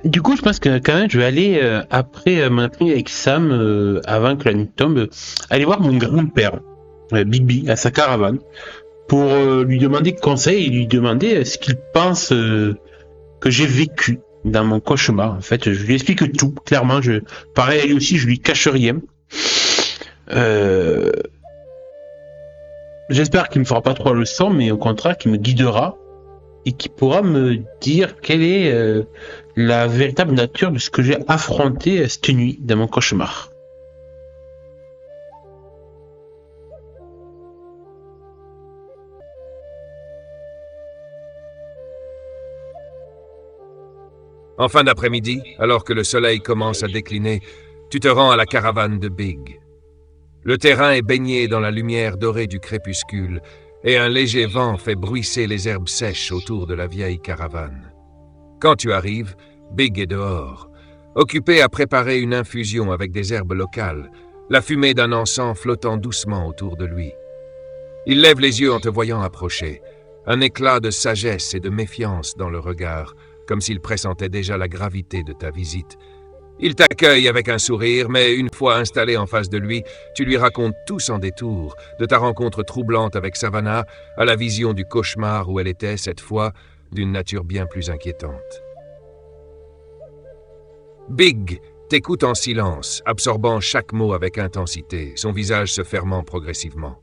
Du coup, je pense que quand même, je vais aller, après mon après avec Sam, avant que la nuit tombe, aller voir mon grand-père, Bigby, à sa caravane, pour lui demander conseil et lui demander ce qu'il pense que j'ai vécu dans mon cauchemar. En fait, je lui explique tout, clairement. Pareil à lui aussi, je lui cache rien. J'espère qu'il me fera pas trop la leçon, mais au contraire, qu'il me guidera et qui pourra me dire quelle est la véritable nature de ce que j'ai affronté cette nuit dans mon cauchemar. En fin d'après-midi, alors que le soleil commence à décliner, tu te rends à la caravane de Big. Le terrain est baigné dans la lumière dorée du crépuscule et un léger vent fait bruisser les herbes sèches autour de la vieille caravane. Quand tu arrives, Big est dehors, occupé à préparer une infusion avec des herbes locales, la fumée d'un encens flottant doucement autour de lui. Il lève les yeux en te voyant approcher, un éclat de sagesse et de méfiance dans le regard, comme s'il pressentait déjà la gravité de ta visite. Il t'accueille avec un sourire, mais une fois installé en face de lui, tu lui racontes tout sans détour, de ta rencontre troublante avec Savannah à la vision du cauchemar où elle était, cette fois, d'une nature bien plus inquiétante. Big t'écoute en silence, absorbant chaque mot avec intensité, son visage se fermant progressivement.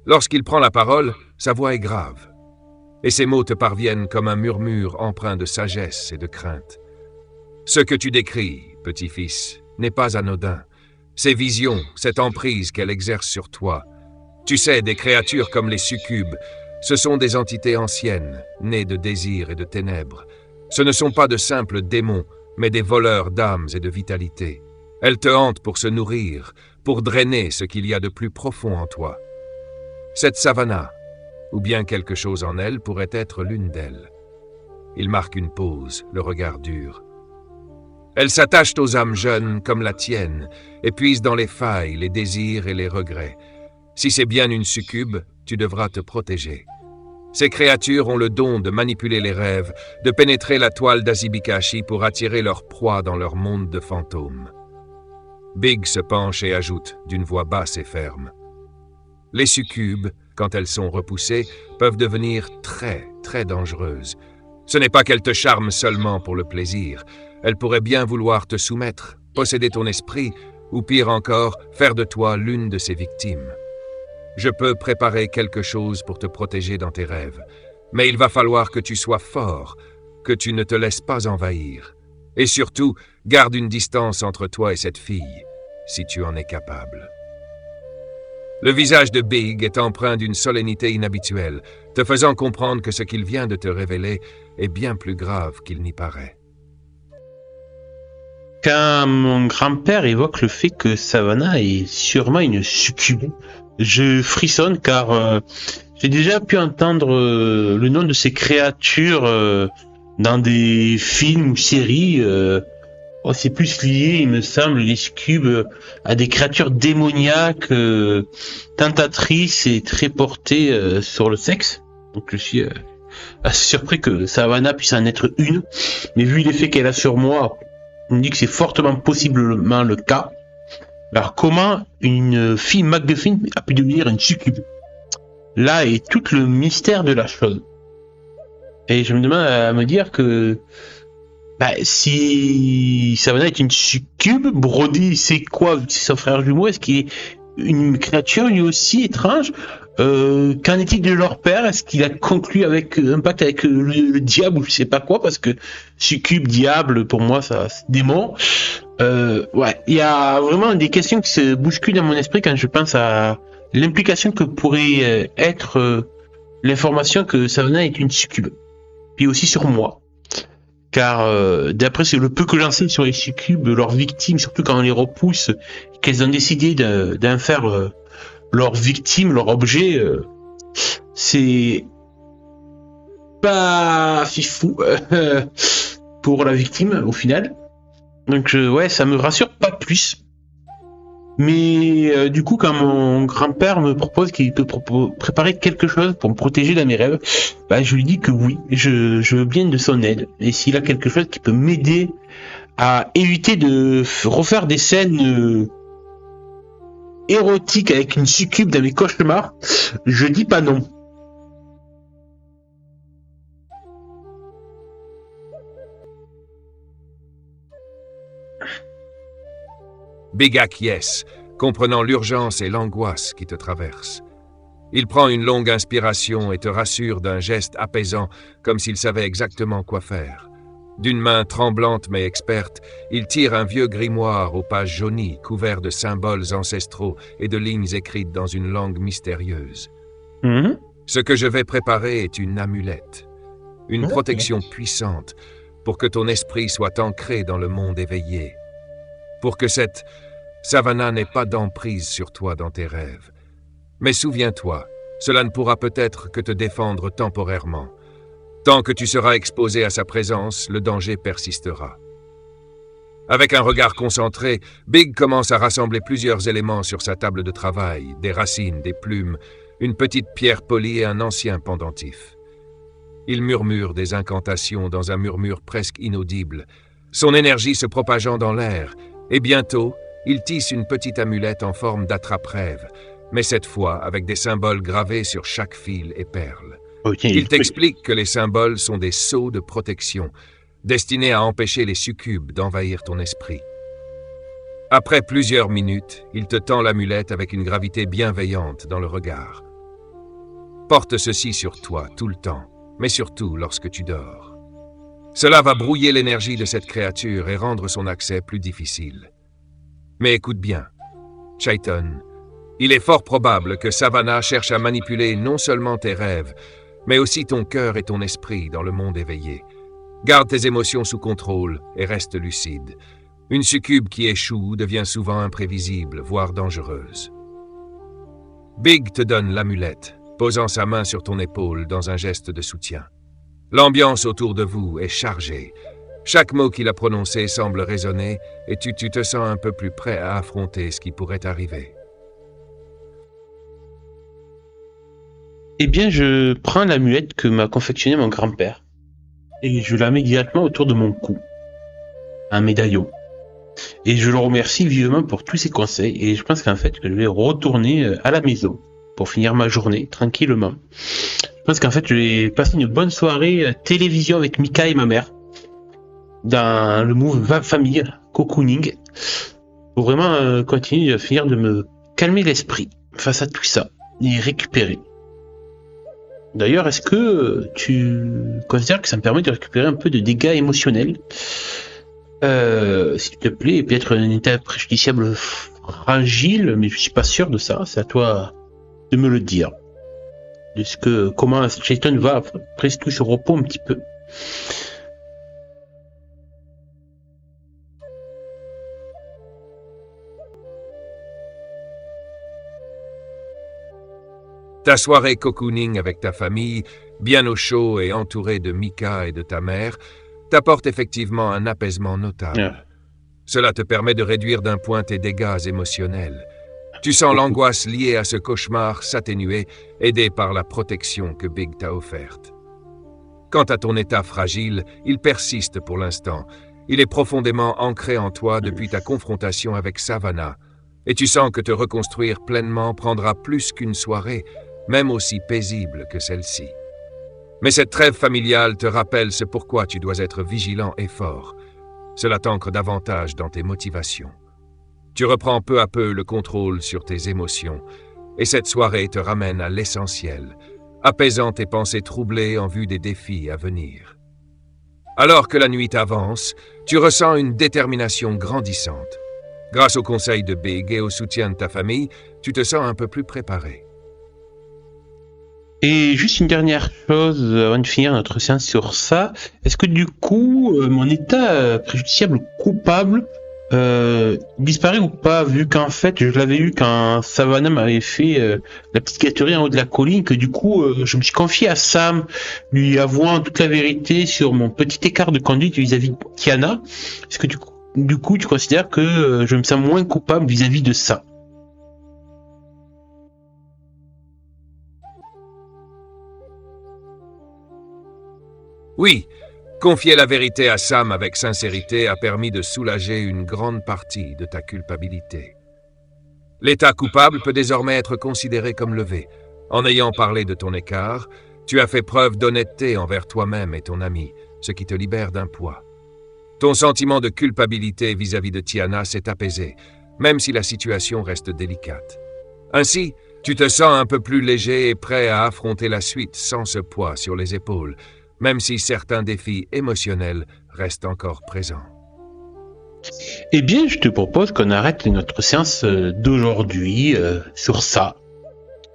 Lorsqu'il prend la parole, sa voix est grave, et ses mots te parviennent comme un murmure empreint de sagesse et de crainte. Ce que tu décris, petit-fils, n'est pas anodin. Ces visions, cette emprise qu'elle exerce sur toi. Tu sais, des créatures comme les succubes, ce sont des entités anciennes, nées de désirs et de ténèbres. Ce ne sont pas de simples démons, mais des voleurs d'âmes et de vitalité. Elles te hantent pour se nourrir, pour drainer ce qu'il y a de plus profond en toi. Cette Savannah, ou bien quelque chose en elle, pourrait être l'une d'elles. Il marque une pause, le regard dur. Elles s'attachent aux âmes jeunes comme la tienne, et puisent dans les failles, les désirs et les regrets. Si c'est bien une succube, tu devras te protéger. Ces créatures ont le don de manipuler les rêves, de pénétrer la toile d'Azibikashi pour attirer leur proie dans leur monde de fantômes. Big se penche et ajoute, d'une voix basse et ferme. Les succubes, quand elles sont repoussées, peuvent devenir très, très dangereuses. Ce n'est pas qu'elles te charment seulement pour le plaisir. Elles pourraient bien vouloir te soumettre, posséder ton esprit, ou pire encore, faire de toi l'une de ses victimes. Je peux préparer quelque chose pour te protéger dans tes rêves, mais il va falloir que tu sois fort, que tu ne te laisses pas envahir. Et surtout, garde une distance entre toi et cette fille, si tu en es capable. Le visage de Big est empreint d'une solennité inhabituelle, te faisant comprendre que ce qu'il vient de te révéler est bien plus grave qu'il n'y paraît. Quand mon grand-père évoque le fait que Savannah est sûrement une succube, je frissonne car j'ai déjà pu entendre le nom de ces créatures dans des films ou séries. C'est plus lié, il me semble, les succubes à des créatures démoniaques, tentatrices et très portées sur le sexe. Donc je suis assez surpris que Savannah puisse en être une, mais vu l'effet qu'elle a sur moi, on me dit que c'est fortement possiblement le cas. Alors comment une fille MacGuffin a pu devenir une succube? Là est tout le mystère de la chose. Et je me demande à me dire que si Savannah est une succube, Brody c'est quoi? C'est son frère jumeau? Est-ce qu'il est une créature lui aussi étrange? Qu'en est-il de leur père? Est-ce qu'il a conclu avec un pacte avec le diable ou je sais pas quoi? Parce que succube, diable, pour moi, ça c'est démon. Il y a vraiment des questions qui se bousculent dans mon esprit quand je pense à l'implication que pourrait être l'information que Savannah est une succube. Puis aussi sur moi. Car d'après le peu que j'en sais sur les succubes, leurs victimes, surtout quand on les repousse, qu'elles ont décidé d'en faire leur victime, leur objet, c'est pas fifou pour la victime au final. Donc ça me rassure pas plus. Mais du coup, quand mon grand-père me propose qu'il peut préparer quelque chose pour me protéger dans mes rêves, je lui dis que oui, je veux bien de son aide. Et s'il a quelque chose qui peut m'aider à éviter de refaire des scènes érotiques avec une succube dans mes cauchemars, je dis pas non. Big acquiesce, comprenant l'urgence et l'angoisse qui te traversent. Il prend une longue inspiration et te rassure d'un geste apaisant, comme s'il savait exactement quoi faire. D'une main tremblante mais experte, il tire un vieux grimoire aux pages jaunies, couvert de symboles ancestraux et de lignes écrites dans une langue mystérieuse. Ce que je vais préparer est une amulette, une protection puissante, pour que ton esprit soit ancré dans le monde éveillé, pour que cette Savannah n'ait pas d'emprise sur toi dans tes rêves. Mais souviens-toi, cela ne pourra peut-être que te défendre temporairement. Tant que tu seras exposé à sa présence, le danger persistera. Avec un regard concentré, Big commence à rassembler plusieurs éléments sur sa table de travail, des racines, des plumes, une petite pierre polie et un ancien pendentif. Il murmure des incantations dans un murmure presque inaudible, son énergie se propageant dans l'air, et bientôt, il tisse une petite amulette en forme d'attrape-rêve, mais cette fois avec des symboles gravés sur chaque fil et perle. Il t'explique que les symboles sont des sceaux de protection, destinés à empêcher les succubes d'envahir ton esprit. Après plusieurs minutes, il te tend l'amulette avec une gravité bienveillante dans le regard. Porte ceci sur toi tout le temps, mais surtout lorsque tu dors. Cela va brouiller l'énergie de cette créature et rendre son accès plus difficile. Mais écoute bien, Chaiton, il est fort probable que Savannah cherche à manipuler non seulement tes rêves, mais aussi ton cœur et ton esprit dans le monde éveillé. Garde tes émotions sous contrôle et reste lucide. Une succube qui échoue devient souvent imprévisible, voire dangereuse. Big te donne l'amulette, posant sa main sur ton épaule dans un geste de soutien. L'ambiance autour de vous est chargée. Chaque mot qu'il a prononcé semble résonner et tu te sens un peu plus prêt à affronter ce qui pourrait arriver. Eh bien, je prends l'amulette que m'a confectionnée mon grand-père et je la mets directement autour de mon cou, un médaillon. Et je le remercie vivement pour tous ses conseils et je pense qu'en fait, je vais retourner à la maison pour finir ma journée tranquillement. Je pense qu'en fait, je vais passer une bonne soirée télévision avec Mika et ma mère dans le move famille cocooning pour vraiment continuer à finir de me calmer l'esprit face à tout ça et récupérer. D'ailleurs, est-ce que tu considères que ça me permet de récupérer un peu de dégâts émotionnels, s'il te plaît, et peut-être un état préjudiciable fragile, mais je suis pas sûr de ça, c'est à toi de me le dire. De ce que, comment Chaiton va après tout se repos un petit peu. Ta soirée cocooning avec ta famille, bien au chaud et entourée de Mika et de ta mère, t'apporte effectivement un apaisement notable. Yeah. Cela te permet de réduire d'un point tes dégâts émotionnels. Tu sens l'angoisse liée à ce cauchemar s'atténuer, aidée par la protection que Big t'a offerte. Quant à ton état fragile, il persiste pour l'instant. Il est profondément ancré en toi depuis ta confrontation avec Savannah, et tu sens que te reconstruire pleinement prendra plus qu'une soirée, même aussi paisible que celle-ci. Mais cette trêve familiale te rappelle ce pourquoi tu dois être vigilant et fort. Cela t'ancre davantage dans tes motivations. Tu reprends peu à peu le contrôle sur tes émotions, et cette soirée te ramène à l'essentiel, apaisant tes pensées troublées en vue des défis à venir. Alors que la nuit avance, tu ressens une détermination grandissante. Grâce au conseil de Big et au soutien de ta famille, tu te sens un peu plus préparé. Et juste une dernière chose avant de finir notre séance sur ça, est-ce que du coup mon état préjudiciable coupable disparaît ou pas, vu qu'en fait je l'avais eu quand Savannah m'avait fait la petite gâterie en haut de la colline, que du coup je me suis confié à Sam, lui avouant toute la vérité sur mon petit écart de conduite vis-à-vis de Tiana. Est-ce que du coup tu considères que je me sens moins coupable vis-à-vis de ça? Oui, confier la vérité à Sam avec sincérité a permis de soulager une grande partie de ta culpabilité. L'état coupable peut désormais être considéré comme levé. En ayant parlé de ton écart, tu as fait preuve d'honnêteté envers toi-même et ton ami, ce qui te libère d'un poids. Ton sentiment de culpabilité vis-à-vis de Tiana s'est apaisé, même si la situation reste délicate. Ainsi, tu te sens un peu plus léger et prêt à affronter la suite sans ce poids sur les épaules, même si certains défis émotionnels restent encore présents. Eh bien, je te propose qu'on arrête notre séance d'aujourd'hui sur ça.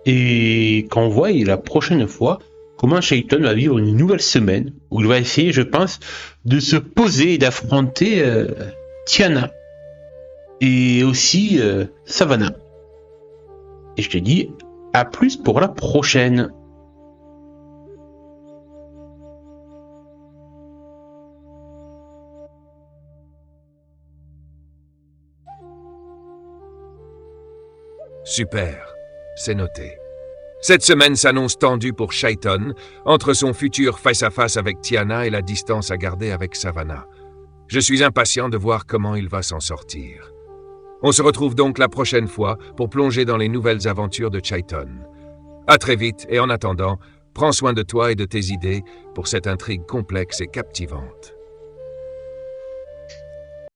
Et qu'on voie la prochaine fois comment Shaiton va vivre une nouvelle semaine où il va essayer, je pense, de se poser et d'affronter Tiana et aussi Savannah. Et je te dis à plus pour la prochaine. Super, c'est noté. Cette semaine s'annonce tendue pour Shaiton, entre son futur face-à-face avec Tiana et la distance à garder avec Savannah. Je suis impatient de voir comment il va s'en sortir. On se retrouve donc la prochaine fois pour plonger dans les nouvelles aventures de Shaiton. À très vite et en attendant, prends soin de toi et de tes idées pour cette intrigue complexe et captivante.